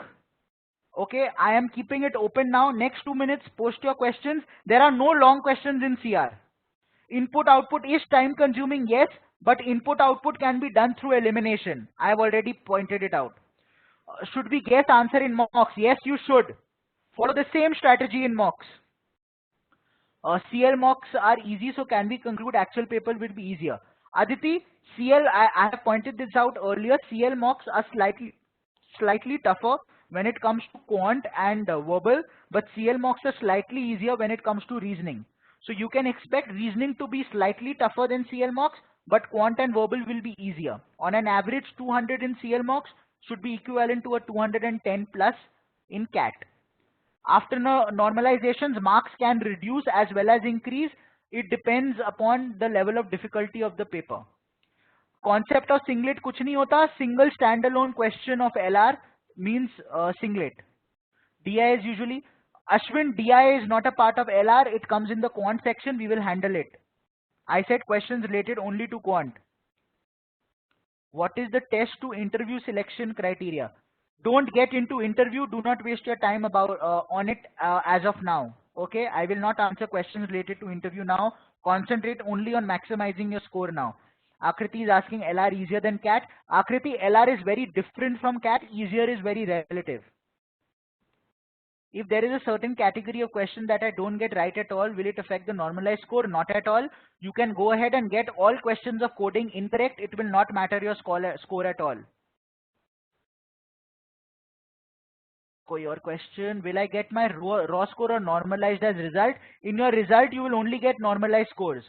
Okay, I am keeping it open now. Next 2 minutes, post your questions. There are no long questions in CR. Input output is time consuming, yes, but input output can be done through elimination. I have already pointed it out. Should we guess answer in mocks? Yes, you should. Follow the same strategy in mocks. CL mocks are easy, so can we conclude actual paper will be easier? Aditi, CL, I have pointed this out earlier. CL mocks are slightly tougher when it comes to quant and verbal, but CL mocks are slightly easier when it comes to reasoning. So you can expect reasoning to be slightly tougher than CL mocks, but quant and verbal will be easier. On an average, 200 in CL mocks should be equivalent to a 210 plus in CAT. After normalizations, marks can reduce as well as increase. It depends upon the level of difficulty of the paper. Concept of singlet kuch nahi hota. Single standalone question of LR means singlet. DI is usually, Ashwin, DI is not a part of LR. It comes in the quant section. We will handle it. I said questions related only to quant. What is the test to interview selection criteria? Don't get into interview. Do not waste your time on it as of now. Okay, I will not answer questions related to interview now. Concentrate only on maximizing your score now. Akriti is asking LR easier than CAT. Akriti, LR is very different from CAT. Easier is very relative. If there is a certain category of question that I don't get right at all, will it affect the normalized score? Not at all. You can go ahead and get all questions of coding incorrect. It will not matter your score at all. Your question, will I get my raw score or normalized as result? In your result, you will only get normalized scores.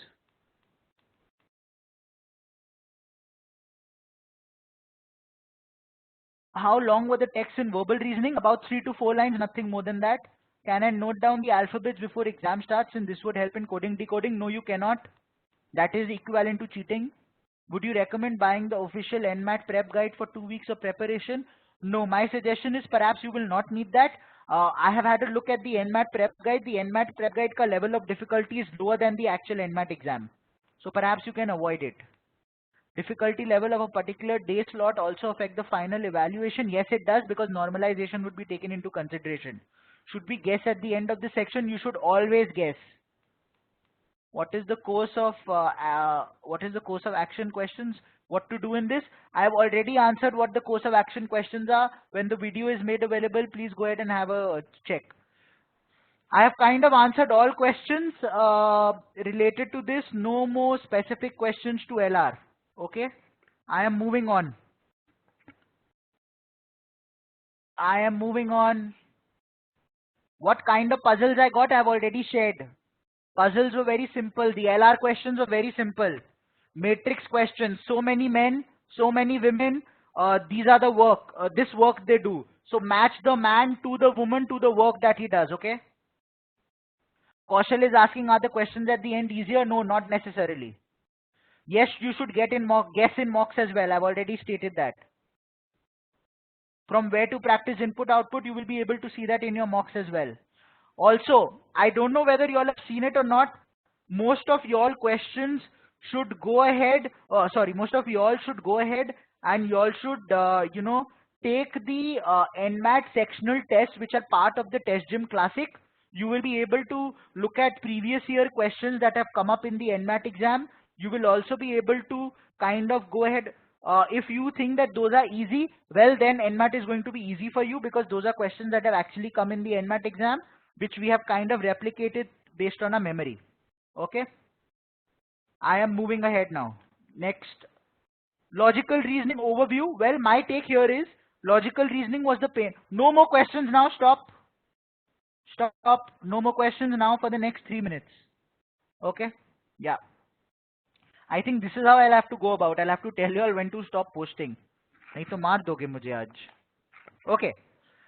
How long were the texts in verbal reasoning? About 3 to 4 lines, nothing more than that. Can I note down the alphabets before exam starts and this would help in coding decoding? No, you cannot. That is equivalent to cheating. Would you recommend buying the official NMAT prep guide for 2 weeks of preparation? No, my suggestion is perhaps you will not need that. I have had a look at the NMAT prep guide. The NMAT prep guide ka level of difficulty is lower than the actual NMAT exam. So perhaps you can avoid it. Difficulty level of a particular day slot also affect the final evaluation. Yes, it does, because normalization would be taken into consideration. Should we guess at the end of the section? You should always guess. What is the course of action questions? What to do in this? I have already answered what the course of action questions are. When the video is made available, please go ahead and have a check. I have kind of answered all questions related to this. No more specific questions to LR. Okay, I am moving on. What kind of puzzles I got, I have already shared. Puzzles were very simple. The LR questions were very simple. Matrix questions. So many men, so many women. These are the work. This work they do. So match the man to the woman to the work that he does. Okay. Kaushal is asking, are the questions at the end easier? No, not necessarily. Yes, you should guess in mocks as well. I've already stated that. From where to practice input output, you will be able to see that in your mocks as well. Also, I don't know whether you all have seen it or not. Most of y'all questions should go ahead. Most of y'all should go ahead and y'all should, take the NMAT sectional tests which are part of the Test Gym Classic. You will be able to look at previous year questions that have come up in the NMAT exam. You will also be able to kind of go ahead. If you think that those are easy, well then NMAT is going to be easy for you because those are questions that have actually come in the NMAT exam, which we have kind of replicated based on our memory. Okay. I am moving ahead now. Next, logical reasoning overview. Well, my take here is logical reasoning was the pain. No more questions now. Stop. No more questions now for the next 3 minutes. Okay. Yeah. I think this is how I'll have to go about. I'll have to tell you all when to stop posting. नहीं तो मार दोगे मुझे आज. Okay.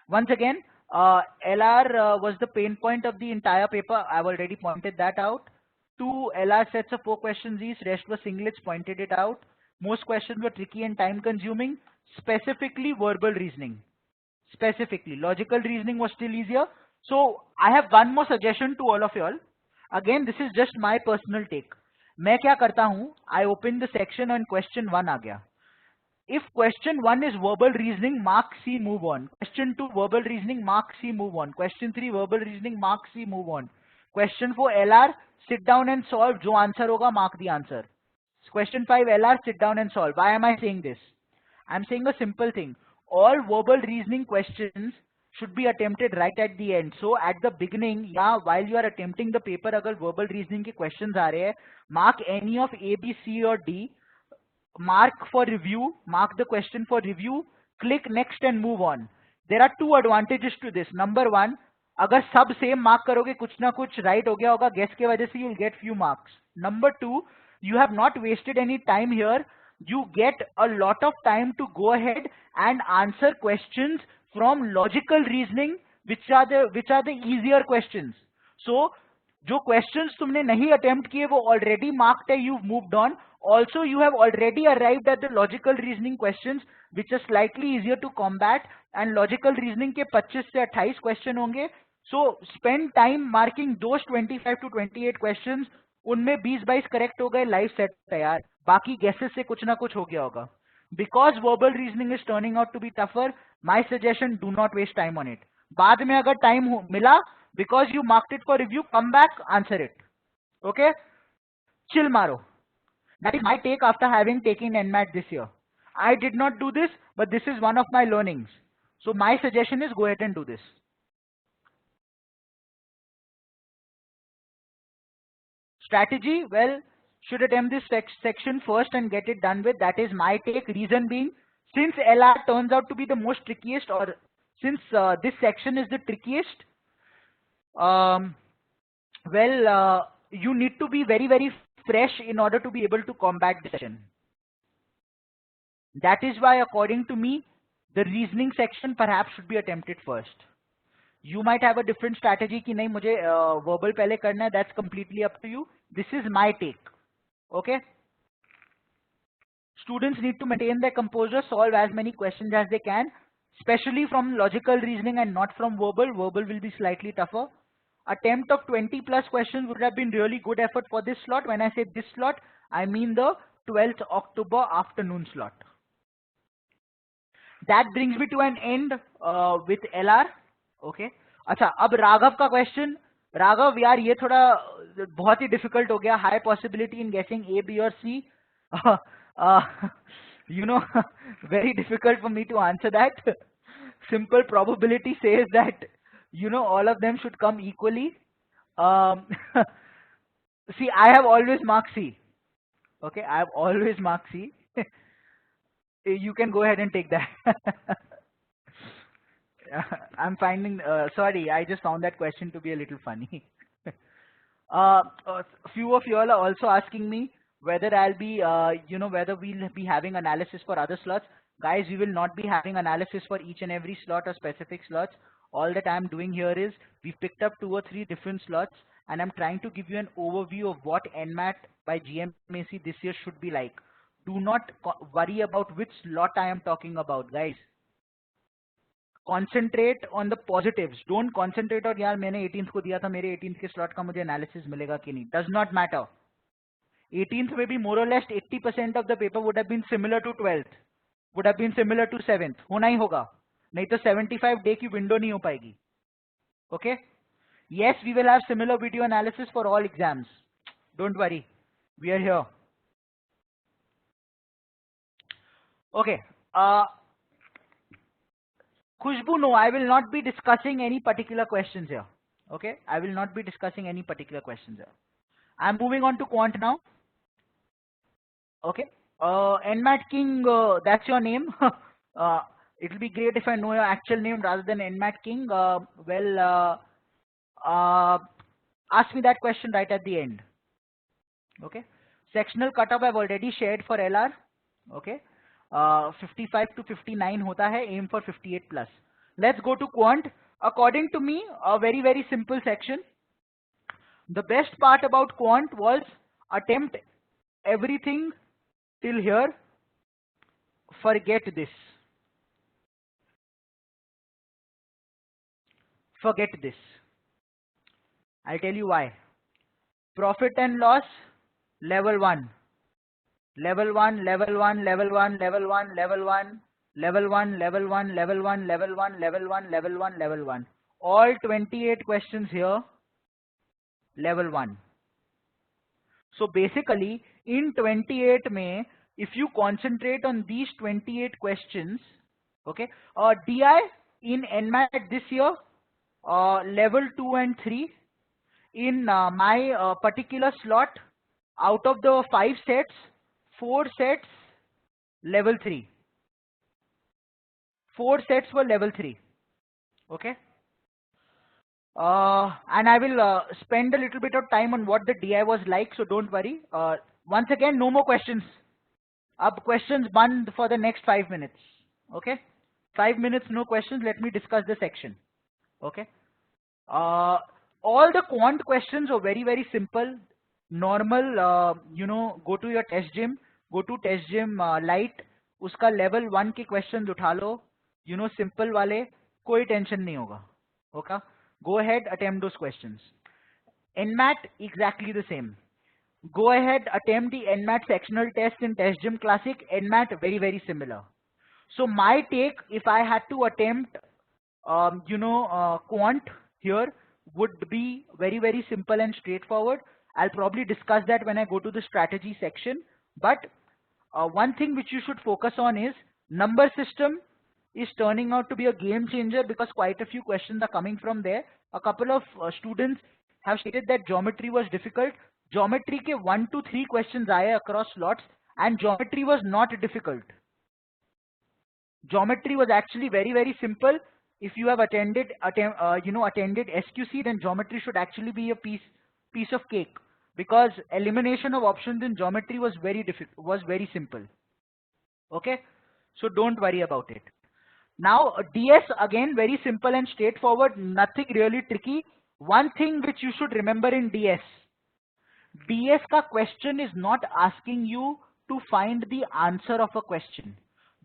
Once again, LR was the pain point of the entire paper. I've already pointed that out. 2 LR sets of 4 questions each. Rest were singlets. Pointed it out. Most questions were tricky and time consuming. Specifically verbal reasoning. Specifically, logical reasoning was still easier. So I have one more suggestion to all of you all. Again, this is just my personal take. मैं क्या करता हूँ? I open the section on question 1 आ गया. If question 1 is verbal reasoning, mark C, move on. Question 2, verbal reasoning, mark C, move on. Question 3, verbal reasoning, mark C, move on. Question 4, LR, sit down and solve. जो answer होगा, mark the answer. Question 5, LR, sit down and solve. Why am I saying this? I'm saying a simple thing. All verbal reasoning questions should be attempted right at the end. So at the beginning, yeah, while you are attempting the paper, अगर verbal reasoning के questions आ रहे हैं, mark any of A, B, C or D. Mark for review, mark the question for review, click next and move on. There are 2 advantages to this. Number 1, अगर सब same mark करोगे कुछ ना कुछ right हो गया होगा, guess के वजह से you'll get few marks. Number 2, you have not wasted any time here. You get a lot of time to go ahead and answer questions from logical reasoning, which are the easier questions. So जो questions तुमने नहीं attempt किए वो already marked है, you've moved on. Also, you have already arrived at the logical reasoning questions, which are slightly easier to combat. And logical reasoning के 25 से 28 question होंगे. So spend time marking those 25 to 28 questions. उनमें 20-22 correct हो गए, live set तैयार. बाकी guesses से कुछ ना कुछ हो गया होगा. Because verbal reasoning is turning out to be tougher, my suggestion, do not waste time on it. बाद में अगर time मिला, because you marked it for review, come back, answer it. Okay? Chill मारो. That is my take after having taken NMAT this year. I did not do this, but this is one of my learnings. So my suggestion is go ahead and do this. Strategy, well, should attempt this section first and get it done with. That is my take. Reason being, since LR turns out to be the most trickiest, or since this section is the trickiest, you need to be very, very fresh in order to be able to combat this section. That is why, according to me, the reasoning section perhaps should be attempted first. You might have a different strategy कि नहीं मुझे verbal पहले करना है. That's completely up to you. This is my take. Okay. Students need to maintain their composure, solve as many questions as they can, especially from logical reasoning and not from verbal. Verbal will be slightly tougher. Attempt of 20 plus questions would have been really good effort for this slot. When I say this slot, I mean the 12th October afternoon slot. That brings me to an end with LR. Okay. अच्छा, अब राघव का question. Raghav यार ये थोड़ा बहुत ही difficult हो गया. High possibility in गेसिंग ए बी और सी. you know, very difficult for me to answer that. Simple probability says that, all of them should come equally. Um, see, I have always marked C. Okay, I have always marked C. You can go ahead and take that. I'm finding, sorry, I just found that question to be a little funny. A few of you all are also asking me whether I'll be, whether we'll be having analysis for other slots. Guys, we will not be having analysis for each and every slot or specific slots. All that I'm doing here is we've picked up 2 or 3 different slots, and I'm trying to give you an overview of what NMAT by GMAC this year should be like. Do not worry about which slot I am talking about, guys. Concentrate on the positives. Don't concentrate on यार मैंने 18th को दिया था, मेरे 18th के slot का मुझे analysis मिलेगा कि नहीं. Does not matter. 18th में भी more or less 80% of the paper would have been similar to 12th, would have been similar to 7th. होना ही होगा, नहीं तो 75 day की window नहीं हो पाएगी. Okay? Yes, we will have similar video analysis for all exams. Don't worry, we are here. Okay. Khushbu, no, I will not be discussing any particular questions here. Okay, I will not be discussing any particular questions here. I'm moving on to quant now. Okay, NMAT King, that's your name. It will be great if I know your actual name rather than NMAT King. Ask me that question right at the end. Okay, sectional cutoff I've already shared for LR. Okay, 55 to 59 hota hai, aim for 58 plus. Let's go to quant. According to me, a very, very simple section. The best part about quant was attempt everything till here. Forget this. Forget this. I'll tell you why. Profit and loss, level 1. Level 1, level 1, level 1, level 1, level 1, level 1, level 1, level 1, level 1, level 1, level 1, level 1. All 28 questions here, level 1. So basically, in 28 May, if you concentrate on these 28 questions, okay, DI in NMAT this year, level 2 and 3. In my particular slot, out of the 5 sets, 4 sets, level 3. 4 sets were level 3. Okay. And I will spend a little bit of time on what the DI was like, so don't worry. Once again, no more questions. Ab questions banned for the next 5 minutes. Okay. 5 minutes, no questions. Let me discuss the section. Okay. All the quant questions are very, very simple. Normal, go to your test gym. Go to test gym light. Uska level 1 के questions उठा लो. Simple वाले, कोई tension नहीं होगा. Okay. Go ahead, attempt those questions. NMAT, exactly the same. Go ahead, attempt the NMAT sectional test in Test Gym Classic. NMAT, very, very similar. So my take, if I had to attempt, quant here, would be very, very simple and straightforward. I'll probably discuss that when I go to the strategy section. But one thing which you should focus on is number system is turning out to be a game changer because quite a few questions are coming from there. A couple of students have stated that geometry was difficult. Geometry ke 1 to 3 questions aaye across slots, and geometry was not difficult. Geometry was actually very, very simple. If you have attended SQC, then geometry should actually be a piece of cake, because elimination of options in geometry was very simple. Okay, so don't worry about it. Now DS, again, very simple and straightforward, nothing really tricky. One thing which you should remember in DS ka question is not asking you to find the answer of a question.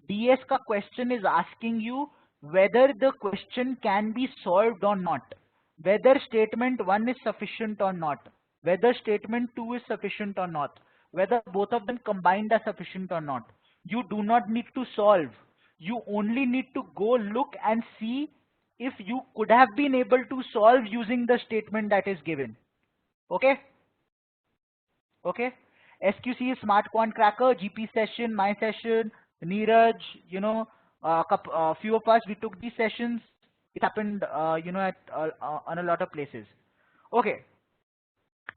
DS ka question is asking you whether the question can be solved or not, whether statement 1 is sufficient or not, whether statement 2 is sufficient or not, whether both of them combined are sufficient or not. You do not need to solve. You only need to go look and see if you could have been able to solve using the statement that is given. Okay? Okay? SQC is Smart Quant Cracker, GP session, my session, Neeraj, few of us, we took these sessions. It happened, on a lot of places. Okay.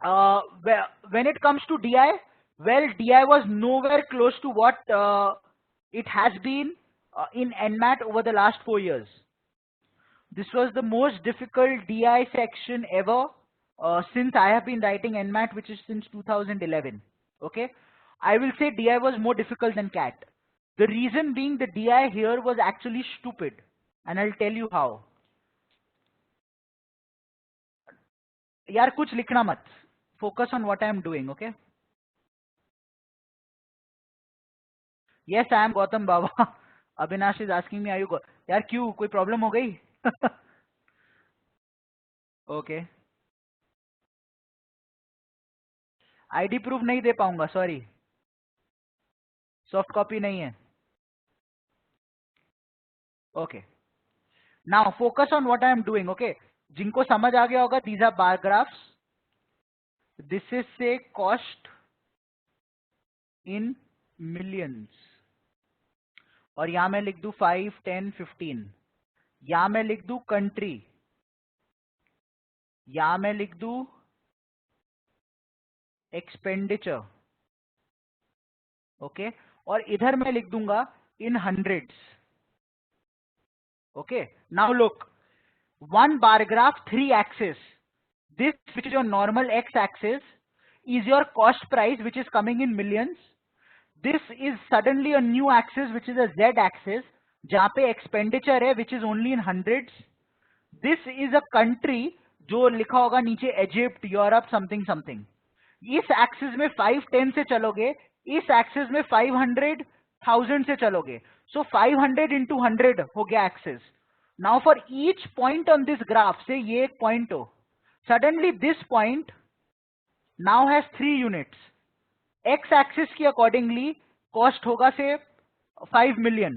When it comes to DI, well, DI was nowhere close to what it has been in NMAT over the last 4 years. This was the most difficult DI section ever since I have been writing NMAT, which is since 2011. Okay, I will say DI was more difficult than CAT. The reason being the DI here was actually stupid, and I'll tell you how. यार कुछ लिखना मत. Focus on what I am doing, okay? Yes, I am Gautam Baba. Abhinash is asking me, are you यार क्यों कोई problem हो गई? Okay, ID proof नहीं दे पाऊंगा, सॉरी, सॉफ्ट कॉपी नहीं है. Okay, now focus on what I am doing. Okay, जिनको समझ आ गया होगा, these are bar graphs. This is से कॉस्ट इन मिलियंस, और यहां मैं लिख दूं 5, 10, 15. यहां मैं लिख दूं कंट्री, यहां मैं लिख दूं एक्सपेंडिचर. ओके, और इधर मैं लिख दूंगा इन hundreds. Okay, now look, one bar graph, 3 axis. This, which is your normal x axis, is your cost price, which is coming in millions. This is suddenly a new axis, which is a z axis, जहाँ पे expenditure है, which is only in hundreds. This is a country, जो लिखा होगा नीचे Egypt, Europe, something something. इस axis में 5, 10 से चलोगे, इस axis में 500, 1000 से चलोगे. So 500 into 100 हो गया axis. Now for each point on this graph, say ये एक point हो, suddenly this point now has 3 units. X axis की accordingly cost होगा से 5 million.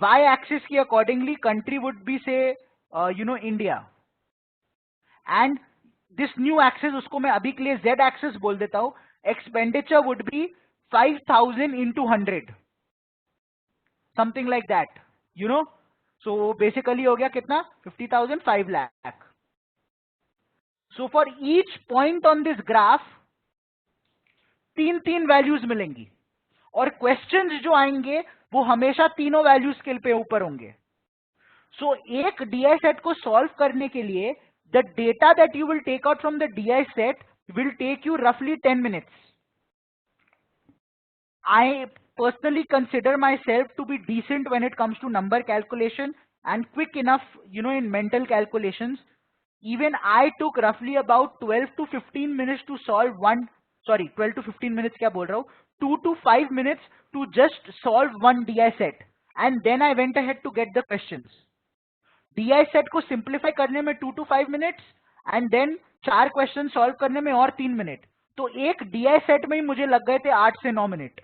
Y axis की accordingly country would be say India. And this new axis, उसको मैं अभी के लिए Z axis बोल देता हूँ, expenditure would be 5,000 into 100. Something like that, So basically हो गया कितना? 50,000, 5 lakh. So for each point on this graph, 3 values मिलेंगी, और questions जो आएंगे वो हमेशा तीनों values के पे ऊपर होंगे. So एक DI set को solve करने के लिए the data that you will take out from the DI set will take you roughly 10 minutes. I personally consider myself to be decent when it comes to number calculation and quick enough, in mental calculations. Even I took roughly about 12 to 15 minutes to solve 12 to 15 minutes क्या बोल रहा हूँ, 2 to 5 minutes to just solve one DI set. And then I went ahead to get the questions. DI set को simplify करने में 2 to 5 minutes and then 4 questions solve करने में और 3 minutes. तो एक DI set में ही मुझे लग गए थे 8 से 9 minute.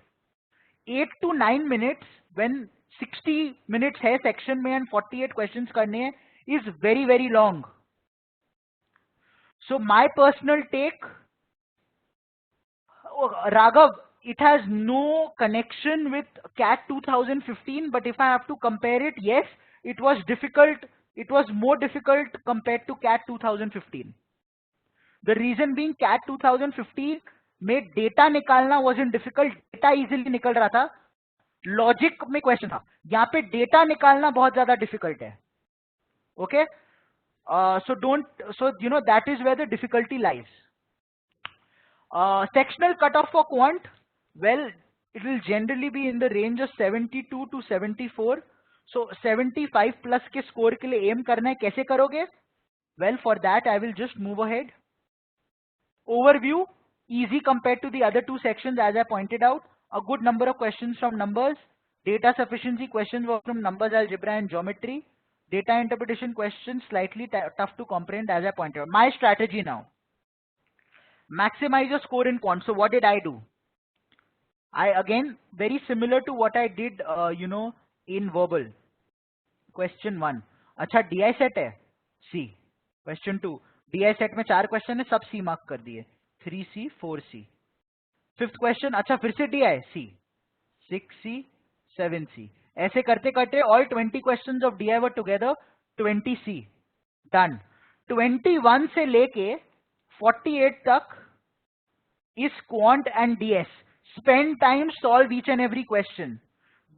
8 to 9 minutes when 60 minutes है section में and 48 questions करने हैं is very very long. So my personal take, Raghav, it has no connection with CAT 2015, but if I have to compare it, yes, it was difficult. It was more difficult compared to CAT 2015. The reason being CAT 2015 में data निकालना wasn't difficult, data easily निकल रहा था, logic में question था. यहाँ पे data निकालना बहुत ज्यादा डिफिकल्ट है. Okay, so that is where the difficulty lies. Sectional cutoff for quant, well, it will generally be in the range of 72 to 74. So 75 plus के score के लिए aim करना है, कैसे करोगे? Well, for that I will just move ahead. Overview, easy compared to the other 2 sections as I pointed out. A good number of questions from numbers. Data sufficiency questions were from numbers, algebra and geometry. Data interpretation questions slightly tough to comprehend as I pointed out. My strategy now. Maximize your score in quant. So what did I do? I again, very similar to what I did, in verbal. Question 1। अच्छा DI set है C। Question 2, DI set में 4 question है, सब C mark कर दिए, 3C 4C। Fifth question, अच्छा फिर से DI C, 6C 7C। ऐसे करते करते all 20 questions of DI were together 20C। Done. 21 से लेके 48 तक is quant and DS. Spend time, solve each and every question.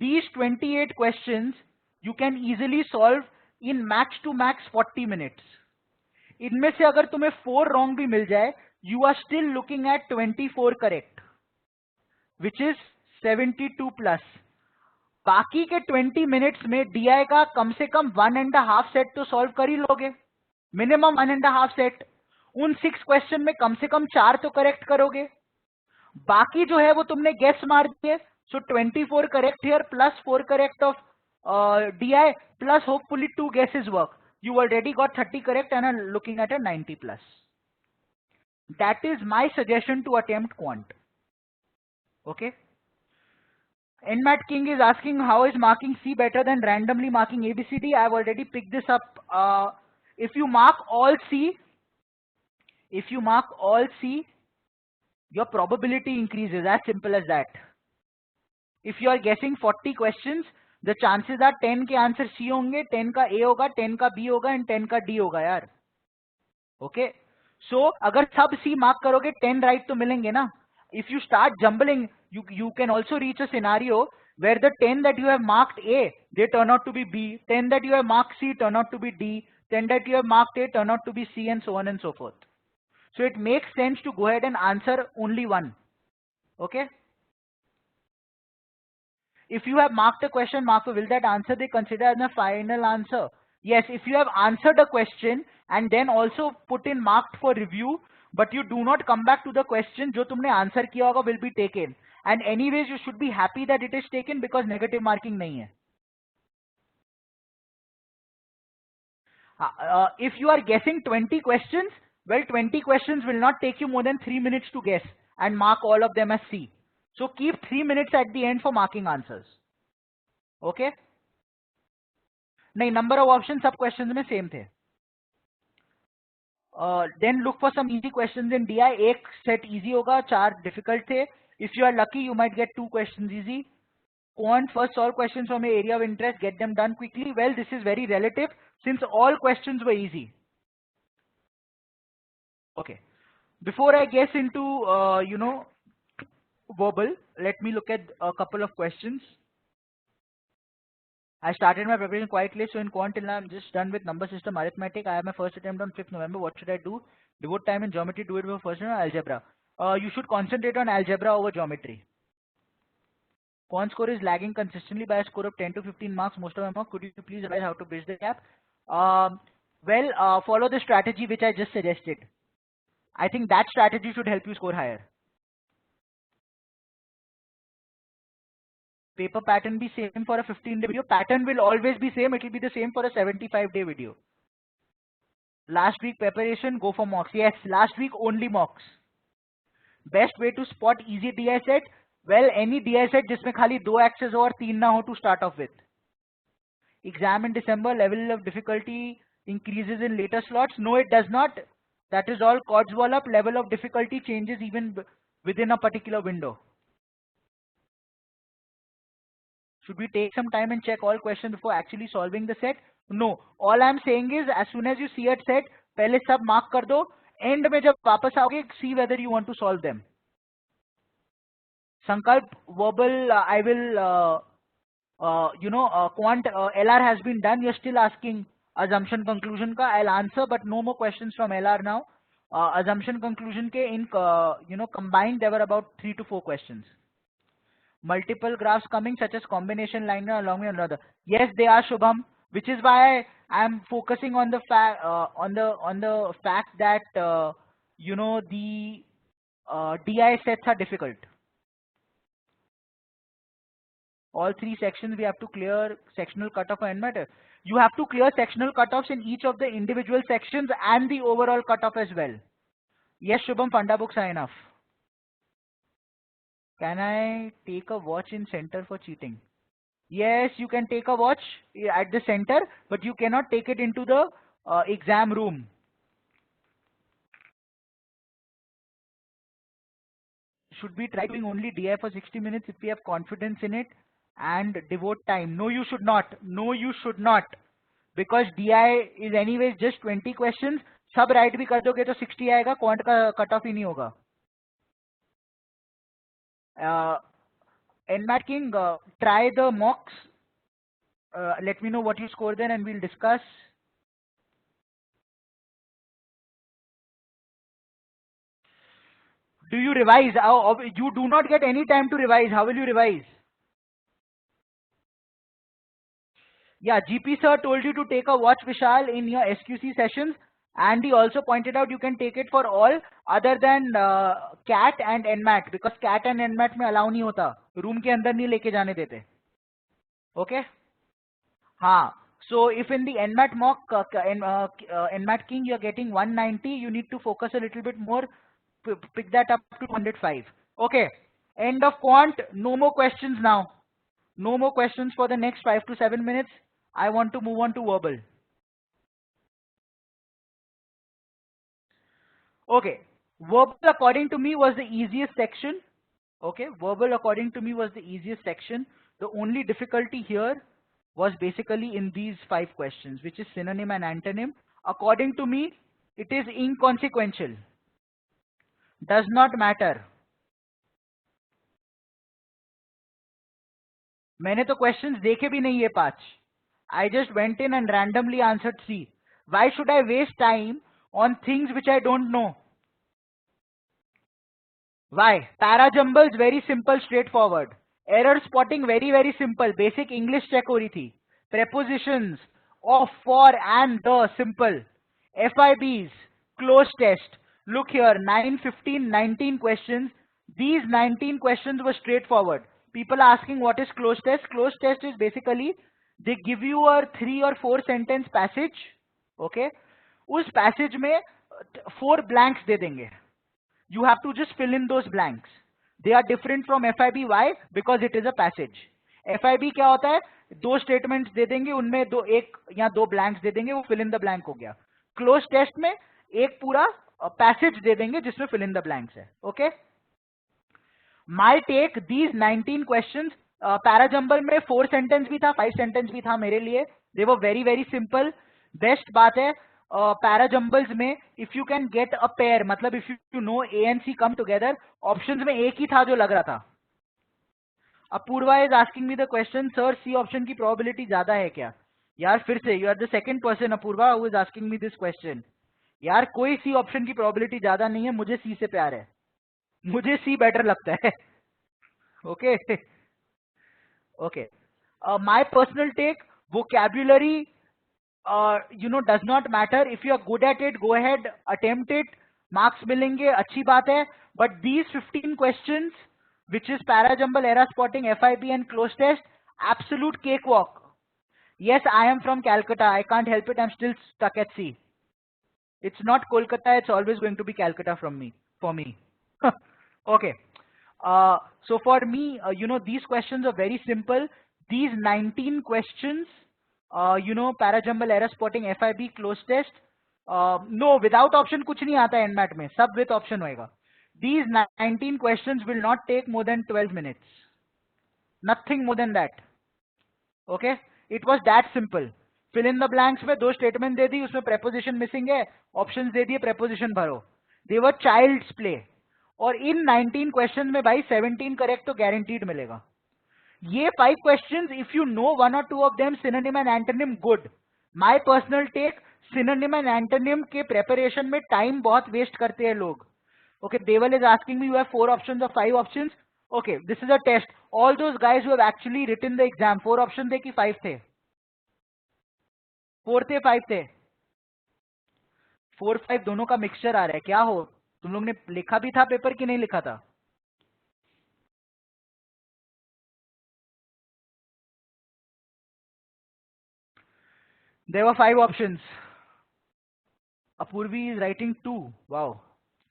These 28 questions you can easily solve in max to max 40 minutes. इनमें से अगर तुम्हें 4 wrong भी मिल जाए, you are still looking at 24 correct, which is 72 plus. बाकी के 20 minutes में DI का कम से कम 1.5 सेट तो सॉल्व कर ही लोगे, मिनिमम 1.5 सेट। उन 6 क्वेश्चन में कम से कम 4 तो करेक्ट करोगे, बाकी जो है वो तुमने गेस मार दिए। सो 24 correct here plus 4 correct of DI plus hopefully 2 guesses work. You already got 30 correct and are looking at a 90 plus. That is my suggestion to attempt quant. Okay. NMAT King is asking how is marking C better than randomly marking ABCD. I have already picked this up. If you mark all C, your probability increases, as simple as that. If you are guessing 40 questions, the chances are 10 के answer C होंगे, 10 का A होगा, 10 का B होगा and 10 का D होगा यार। Okay, so अगर सब C मार्क करोगे 10 राइट तो मिलेंगे ना। If you start jumbling, you can also reach a scenario where the 10 that you have marked A, they turn out to be B, 10 that you have marked C turn out to be D, 10 that you have marked A turn out to be C, and so on and so forth. So it makes sense to go ahead and answer only one. Okay. If you have marked a question mark, will that answer they consider as a final answer? Yes, if you have answered a question and then also put in marked for review, but you do not come back to the question, जो तुमने answer किया होगा will be taken. And anyways, you should be happy that it is taken because negative marking नहीं है. If you are guessing 20 questions, well, 20 questions will not take you more than 3 minutes to guess and mark all of them as C. So keep 3 minutes at the end for marking answers. Okay? नहीं, number of options सब questions में same थे. Then look for some easy questions in DI. एक set easy होगा, 4 difficult थे. If you are lucky, you might get 2 questions easy. Quant, first solve questions from your area of interest, get them done quickly. Well, this is very relative since all questions were easy. Okay. Before I guess into, verbal, let me look at a couple of questions. I started my preparation quite late, so in quant till now I'm just done with number system arithmetic. I have my first attempt on 5th November. What should I do? Devote time in geometry, do it for first or algebra? You should concentrate on algebra over geometry. Quant score is lagging consistently by a score of 10 to 15 marks, most of my marks. Could you please advise how to bridge the gap? Follow the strategy which I just suggested. I think that strategy should help you score higher. Paper pattern be same for a 15-day video. Pattern will always be same. It will be the same for a 75-day video. Last week preparation, go for mocks. Yes, last week only mocks. Best way to spot easy DI set? Well, any DI set जिसमें खाली 2 axes हो और 3 ना हो to start off with. Exam in December, level of difficulty increases in later slots. No, it does not. That is all chords wall up. Level of difficulty changes even within a particular window. Should we take some time and check all questions before actually solving the set? No. All I'm saying is as soon as you see a set, पहले सब mark कर दो. End में जब वापस आओगे, see whether you want to solve them. Sankalp, verbal, I will, quant, LR has been done. You're still asking assumption conclusion ka. I'll answer, but no more questions from LR now. Assumption conclusion ke in, combined there were about 3 to 4 questions. Multiple graphs coming such as combination liner along with another. Yes, they are, Shubham, which is why I'm focusing on the fact that the DI sets are difficult. All 3 sections we have to clear sectional cutoff and NMAT. You have to clear sectional cutoffs in each of the individual sections and the overall cutoff as well. Yes, Shubham, funda books are enough. Can I take a watch in center for cheating? Yes, you can take a watch at the center, but you cannot take it into the exam room. Should we try doing only DI for 60 minutes if we have confidence in it and devote time? No, you should not. No, you should not. Because DI is anyways just 20 questions. सब right भी कर दोगे तो 60 आएगा, quant का cut off ही नहीं होगा. NMAT King, try the mocks. Let me know what you score then and we'll discuss. Do you revise? You do not get any time to revise. How will you revise? Yeah, GP sir told you to take a watch, Vishal, in your SQC sessions, and he also pointed out you can take it for all other than CAT and NMAT, because CAT and NMAT में allow नहीं होता, room के अंदर नहीं लेके जाने देते. Okay? हाँ. So if in the NMAT mock, NMAT King, you're getting 190, you need to focus a little bit more, pick that up to 105. Okay. End of quant. No more questions now. No more questions for the next 5 to 7 minutes. I want to move on to verbal. Okay. Verbal according to me was the easiest section. Okay. Verbal according to me was the easiest section. The only difficulty here was basically in these 5 questions, which is synonym and antonym. According to me, it is inconsequential. Does not matter. मैंने तो questions देखे भी नहीं है 5. I just went in and randomly answered C. Why should I waste time on things which I don't know? Why? Parajumbles very simple, straightforward. Error spotting very simple. Basic English check हो रही थी. Prepositions of, for, and, the simple. FIBs, close test. Look here, 9, 15, 19 questions. These 19 questions were straightforward. People are asking what is close test. Close test is basically they give you a 3 or 4 sentence passage. Okay? उस passage में 4 blanks दे देंगे. You have to just fill in those blanks. They are different from FIB. Why? Because it is a passage. FIB क्या होता है? 2 statements दे देंगे, उनमें एक या 2 blanks दे देंगे, वो fill in the blank हो गया. Close test में एक पूरा passage दे देंगे जिसमें fill in the blanks है. Okay? My take, these 19 questions, parajumble में 4 sentence भी था, 5 sentence भी था मेरे लिए. They were very simple. Best बात है पैराजंबल्स में if you can get a pair, मतलब if you know A and C come together, options में एक ही था जो लग रहा था. Apoorva is asking me the question, sir C option की probability ज्यादा है क्या? यार फिर से you are the second person Apoorva who is asking me this question. यार कोई C option की probability ज्यादा नहीं है, मुझे C से प्यार है, मुझे C better लगता है. Okay. Okay. My personal take, vocabulary, does not matter. If you are good at it, go ahead, attempt it. Marks मिलेंगे, अच्छी बात है. But these 15 questions, which is parajumble, error spotting, FIB and close test, absolute cakewalk. Yes, I am from Calcutta. I can't help it. I'm still stuck at C. It's not Kolkata. It's always going to be Calcutta for me. Okay. So for me, these questions are very simple. These 19 questions, parajumble, error spotting, FIB, close test. No, without option कुछ नहीं आता है NMAT में, सब with option होएगा. These 19 questions will not take more than 12 minutes. Nothing more than that. Okay? It was that simple. Fill in the blanks में 2 statement दे दी, उसमें preposition missing है, options दे दिए, preposition भरो. They were child's play. और इन 19 question में भाई 17 correct तो guaranteed मिलेगा. ये 5 questions if you know 1 or 2 of them synonym and antonym, good. My personal take, synonym and antonym के प्रेपरेशन में टाइम बहुत वेस्ट करते हैं लोग. Okay, Deval is asking me you have 4 options और 5 options. Okay, this is a test. All those guys who have actually written the exam, 4 option थे कि 5 थे? 4 थे, 5 थे? 4 5 दोनों का मिक्सचर आ रहा है. क्या हो, तुम लोग ने लिखा भी था पेपर कि नहीं लिखा था? There were 5 options. Apurvi is writing 2. Wow.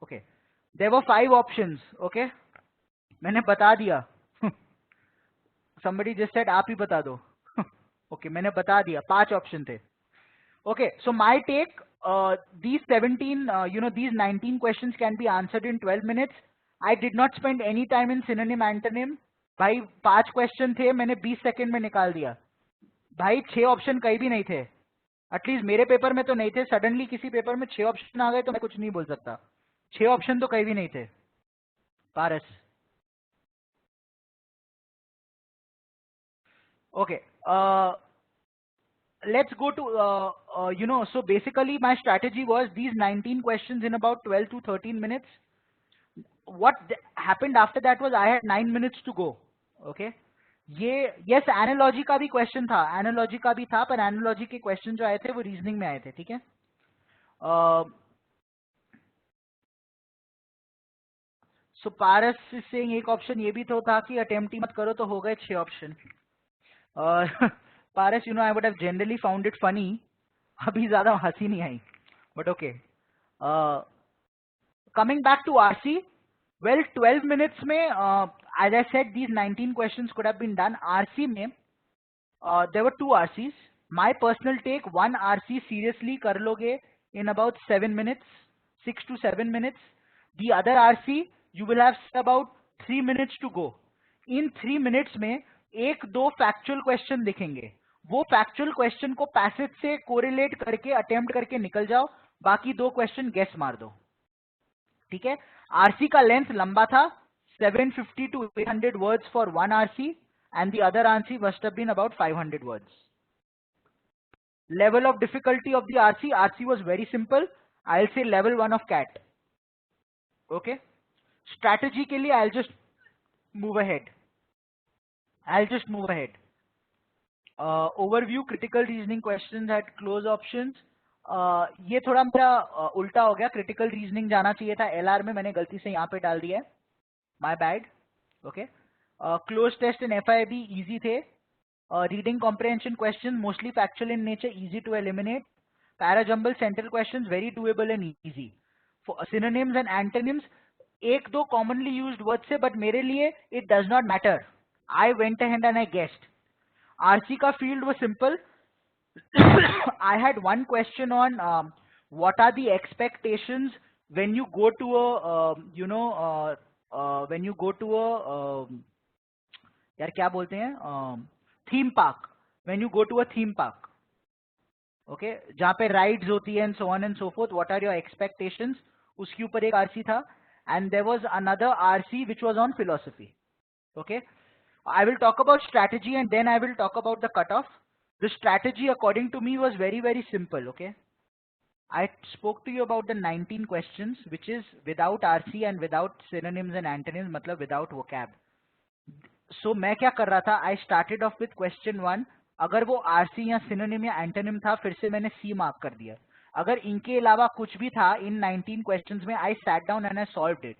Okay. There were 5 options. Okay. मैंने बता दिया. somebody just said आप ही बता दो. Okay, मैंने बता दिया. 5 ऑप्शन थे. Okay, so my take, these 17, these 19 questions can be answered in 12 minutes. I did not spend any time in synonym antonym. भाई 5 क्वेश्चन थे, मैंने 20 सेकंड में निकाल दिया. भाई 6 ऑप्शन कहीं भी नहीं थे. एटलीस्ट मेरे पेपर में तो नहीं थे. सडनली किसी पेपर में 6 ऑप्शन आ गए तो मैं कुछ नहीं बोल सकता. 6 ऑप्शन तो कहीं भी नहीं थे. पारस. Okay. Let's go to, so basically my strategy was these 19 questions in about 12 to 13 minutes. What happened after that was I had 9 minutes to go. Okay. ये yes analogy का भी question था, analogy का भी था, पर analogy के question जो आए थे वो reasoning में आए थे. ठीक है. So पारस is saying एक option ये भी तो था कि attempt ही मत करो तो हो गए 6 option. Paras, I would have generally found it funny. अभी ज्यादा हंसी नहीं आई. But okay. Coming back to RC, well, 12 minutes में, as I said, these 19 questions could have been done. RC में, there were 2 RCs. My personal take, one RC seriously कर लोगे in about 7 minutes, 6 to 7 minutes. The other RC, you will have about 3 minutes to go. In 3 minutes में एक दो factual question लिखेंगे. वो factual question को passage से correlate करके attempt करके निकल जाओ. बाकी 2 question guess मार दो. ठीक है. RC का लेंथ लंबा था, 750 to 800 words for one RC, and the other RC must have been about 500 words. Level of difficulty of the RC was very simple. I'll say level 1 of CAT. Okay. Strategy के लिए I'll just move ahead. Overview, critical reasoning questions at close options. ये थोड़ा मेरा उल्टा हो गया. Critical reasoning जाना चाहिए था LR में, मैंने गलती से यहाँ पे डाल दिया है. My bad. Okay. Close test in FIB easy थे. Reading comprehension question mostly factual in nature, easy to eliminate. Parajumble central questions very doable and easy. Synonyms and antonyms एक दो कॉमनली यूज्ड वर्ड से, but मेरे लिए it does not matter. I went ahead and I guessed. RC का field was simple. I had one question on what are the expectations when you go to a यार क्या बोलते हैं, theme park. When you go to a theme park, okay, जहाँ पे rides होती है and so on and so forth, what are your expectations? उसके ऊपर एक RC था, and there was another RC which was on philosophy. Okay, I will talk about strategy and then I will talk about the cutoff. The strategy according to me was very, very simple. Okay. I spoke to you about the 19 questions, which is without RC and without synonyms and antonyms, मतलब without vocab. So मैं क्या कर रहा था? I started off with question 1. अगर वो RC या synonym या antonym था, फिर से मैंने C mark कर दिया. अगर इनके अलावा कुछ भी था in 19 questions में, I sat down and I solved it.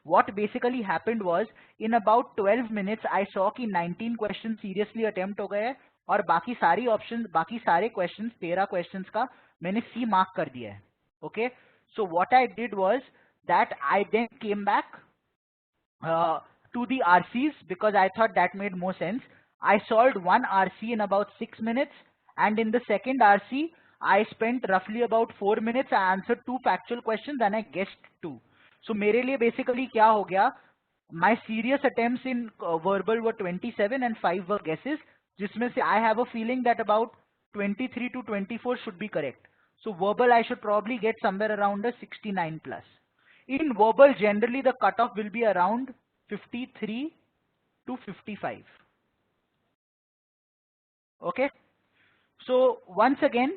What basically happened was, in about 12 minutes, I saw कि 19 questions seriously attempt हो गए और बाकी सारी ऑप्शंस, बाकी सारे क्वेश्चंस, 13 क्वेश्चंस का मैंने C मार्क कर दिया है. Okay. So what I did was that I then came back to the RCs because I thought that made more sense. I solved one RC in about 6 minutes, and in the second RC I spent roughly about 4 minutes. I answered 2 factual questions and I guessed 2. So मेरे लिए basically क्या हो गया, my serious attempts in verbal were 27 and 5 were guesses, जिसमें से I have a feeling that about 23 to 24 should be correct. So verbal I should probably get somewhere around a 69 plus. In verbal generally the cutoff will be around 53 to 55. Okay. So once again,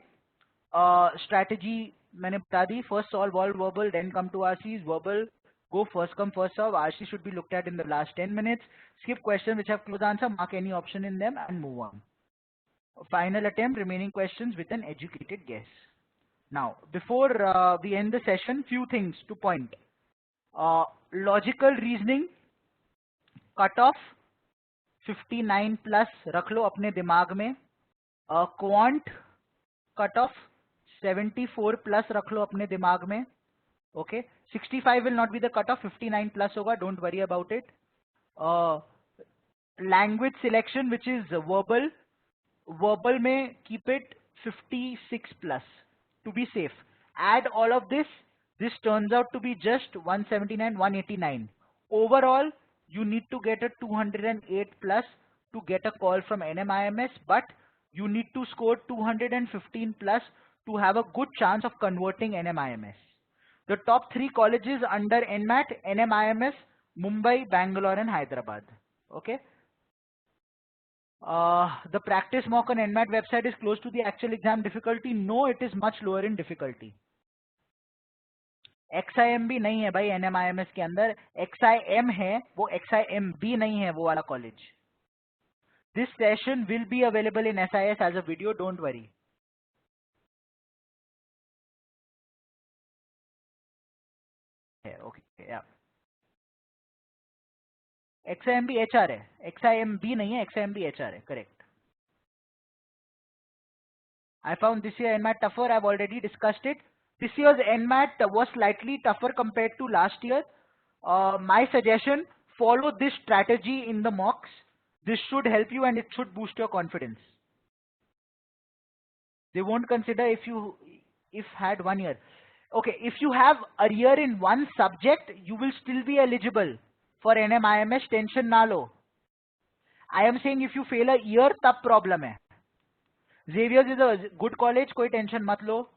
strategy मैंने बता दी. First solve all verbal, then come to RCs. Verbal, go first come first serve. RC should be looked at in the last 10 minutes. Skip questions which have close answer, mark any option in them and move on. Final attempt, remaining questions with an educated guess. Now, before we end the session, few things to point. Logical reasoning, cutoff 59 plus रख लो अपने दिमाग में. Quant cutoff 74 plus रख लो अपने दिमाग में. Okay, 65 will not be the cutoff, 59 plus होगा, don't worry about it. language selection, which is verbal. Verbal may keep it 56 plus to be safe. Add all of this. This turns out to be just 179, 189. Overall, you need to get a 208 plus to get a call from NMIMS, but you need to score 215 plus to have a good chance of converting NMIMS. The top 3 colleges under NMAT, NMIMS, Mumbai, Bangalore and Hyderabad. Okay. The practice mock on NMAT website is close to the actual exam difficulty. No, it is much lower in difficulty. XIMB नहीं है भाई NMIMS के अंदर, XIM है, वो XIMB नहीं है वो वाला college. This session will be available in SIS as a video, don't worry. Okay, yeah. XIMB HR है, XIMB नहीं है, XIMB HR है, correct. I found this year NMAT tougher. I've already discussed it. This year's NMAT was slightly tougher compared to last year. My suggestion, follow this strategy in the mocks. This should help you and it should boost your confidence. They won't consider if had 1 year. Okay, if you have a year in one subject, you will still be eligible for NMIMS. Tension na lo. I am saying if you fail a year, tab problem hai. Xavier's is a good college, कोई tension मत लो.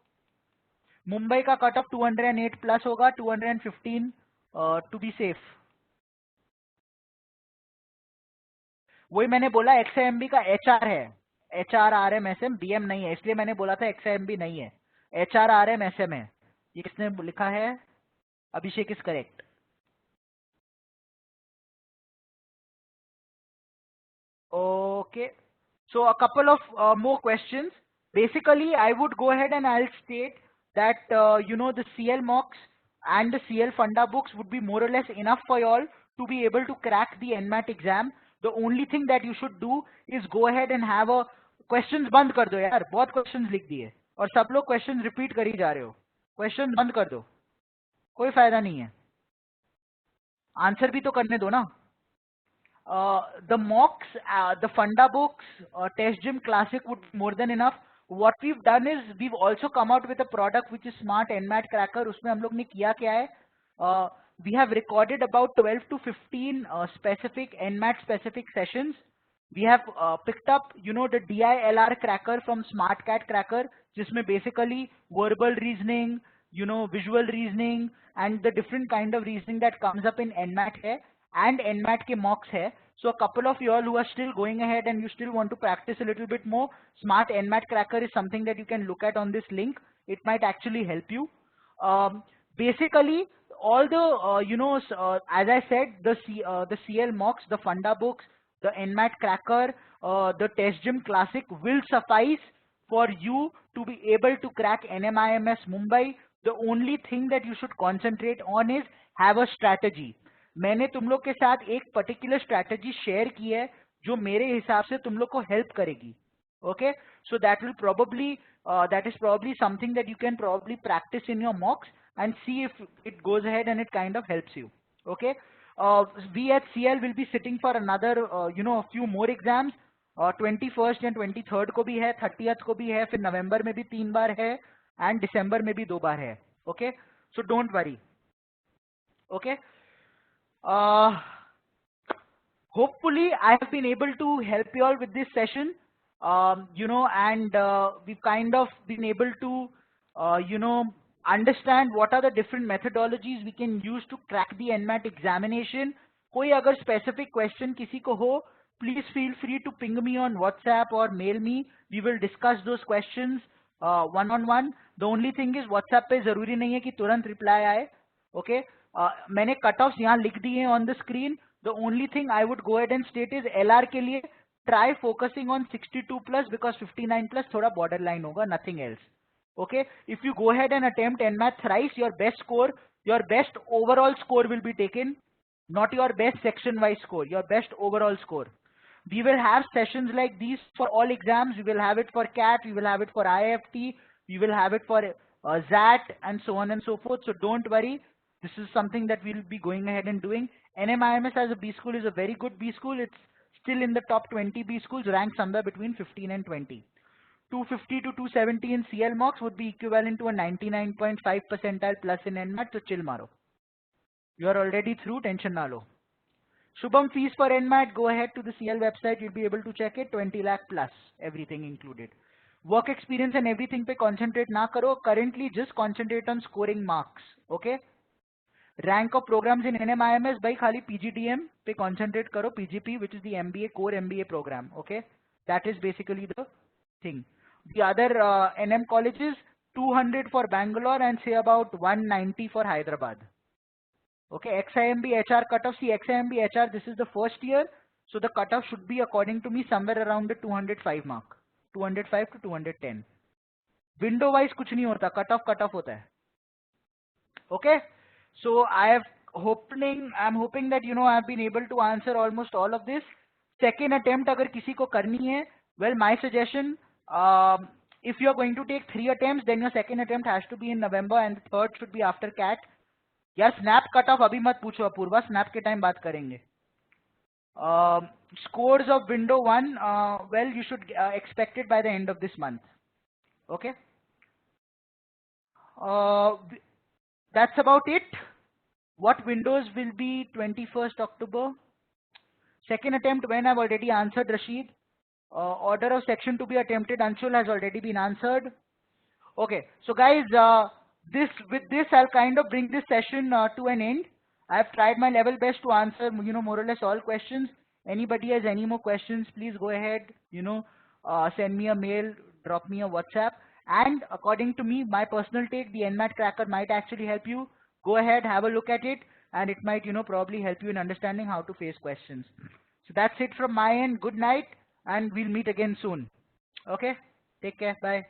मुंबई का cut off 208 plus होगा, 215 to be safe. वही मैंने बोला XIMB का HR है, HR RM SM BM नहीं है, इसलिए मैंने बोला था XIMB नहीं है, HR RM SM है. ये किसने लिखा है? Abhishek is correct. Okay. So a couple of more questions. Basically, I would go ahead and I'll state that, the CL mocks and the CL funda books would be more or less enough for you all to be able to crack the NMAT exam. The only thing that you should do is go ahead and have a questions बंद कर दो यार, बहुत questions लिख दिए और सब लोग questions repeat कर ही जा रहे हो. Questions बंद कर दो, कोई फायदा नहीं है. आंसर भी तो करने दो ना. The mocks, the funda books, test gym classic would be more than enough. What we've done is we've also come out with a product which is smart NMAT cracker. उसमें हम लोग ने किया क्या है? We have recorded about 12 to 15 specific NMAT specific sessions. We have picked up, the DILR cracker from SmartCat cracker, जिसमें basically verbal reasoning, visual reasoning and the different kind of reasoning that comes up in NMAT है. And NMAT के mocks है. So a couple of you all who are still going ahead and you still want to practice a little bit more, Smart NMAT Cracker is something that you can look at on this link. It might actually help you. Basically, all the, as I said, the CL mocks, the funda books, the NMAT Cracker, the Test Gym Classic will suffice for you to be able to crack NMIMS Mumbai. The only thing that you should concentrate on is have a strategy. मैंने तुम लोग के साथ एक particular strategy share की है जो मेरे हिसाब से तुम लोग को हेल्प करेगी. Okay, so that is probably something that you can probably practice in your mocks and see if it goes ahead and it kind of helps you. Okay, we at CL will be sitting for another a few more exams. 21st and 23rd को भी है, 30th को भी है, फिर नवंबर में भी 3 बार है एंड दिसंबर में भी 2 बार है. Okay, so don't worry. Okay, hopefully I have been able to help you all with this session, and we've kind of been able to, understand what are the different methodologies we can use to crack the NMAT examination. कोई अगर specific question किसी को हो, please feel free to ping me on WhatsApp or mail me. We will discuss those questions one-on-one. The only thing is WhatsApp पे जरूरी नहीं है कि तुरंत reply आए. Okay, मैंने कट ऑफ यहाँ लिख दिए हैं on the screen. The only thing I would go ahead and state is LR के लिए try focusing on 62 plus because 59 plus थोड़ा बॉर्डर लाइन होगा, nothing else. Okay, if you go head and attempt NMAT thrice, your best score, your best overall score will be taken, not your best section wise score, your best overall score. We will have sessions like these for all exams. We will have it for CAT, we will have it for IFT, we will have it for ZAT and so on and so forth. So don't worry. This is something that we'll be going ahead and doing. NMIMS as a B school is a very good B school. It's still in the top 20 B schools, ranked somewhere between 15 and 20. 250 to 270 in CL marks would be equivalent to a 99.5 percentile plus in NMAT, so chill maro. You are already through, tension na lo. Shubham, fees for NMAT, go ahead to the CL website, you'll be able to check it, 20 lakh plus, everything included. Work experience and everything pe concentrate na karo, currently just concentrate on scoring marks, okay? Rank of programs in NMIMS by khali PGDM pe concentrate karo, PGP, which is the MBA, core MBA program, okay? That is basically the thing. The other NM colleges, 200 for Bangalore and say about 190 for Hyderabad. Okay, XIMB HR cutoff, see XIMB HR, this is the first year, so the cutoff should be according to me somewhere around the 205 mark, 205 to 210. Window wise kuch nahi hota, cutoff hota hai. Okay, so I'm hoping that I've been able to answer almost all of this. Second attempt agar kisi ko karni hai, well, my suggestion, if you're going to take 3 attempts, then your second attempt has to be in November and the third should be after CAT. यार snap cut off अभी मत पूछो Apoorva, snap के time बात करेंगे. Scores of window 1, well, you should expect it by the end of this month. Okay, that's about it. What windows will be 21st October? Second attempt when, I've already answered, Rashid. Order of section to be attempted, Anshul, has already been answered. Okay, so guys, with this I'll kind of bring this session to an end. I've tried my level best to answer more or less all questions. Anybody has any more questions, please go ahead, send me a mail, drop me a WhatsApp. And according to me, my personal take, the NMAT tracker might actually help you. Go ahead, have a look at it, and it might probably help you in understanding how to face questions. So that's it from my end. Good night, and we'll meet again soon. Okay, take care, bye.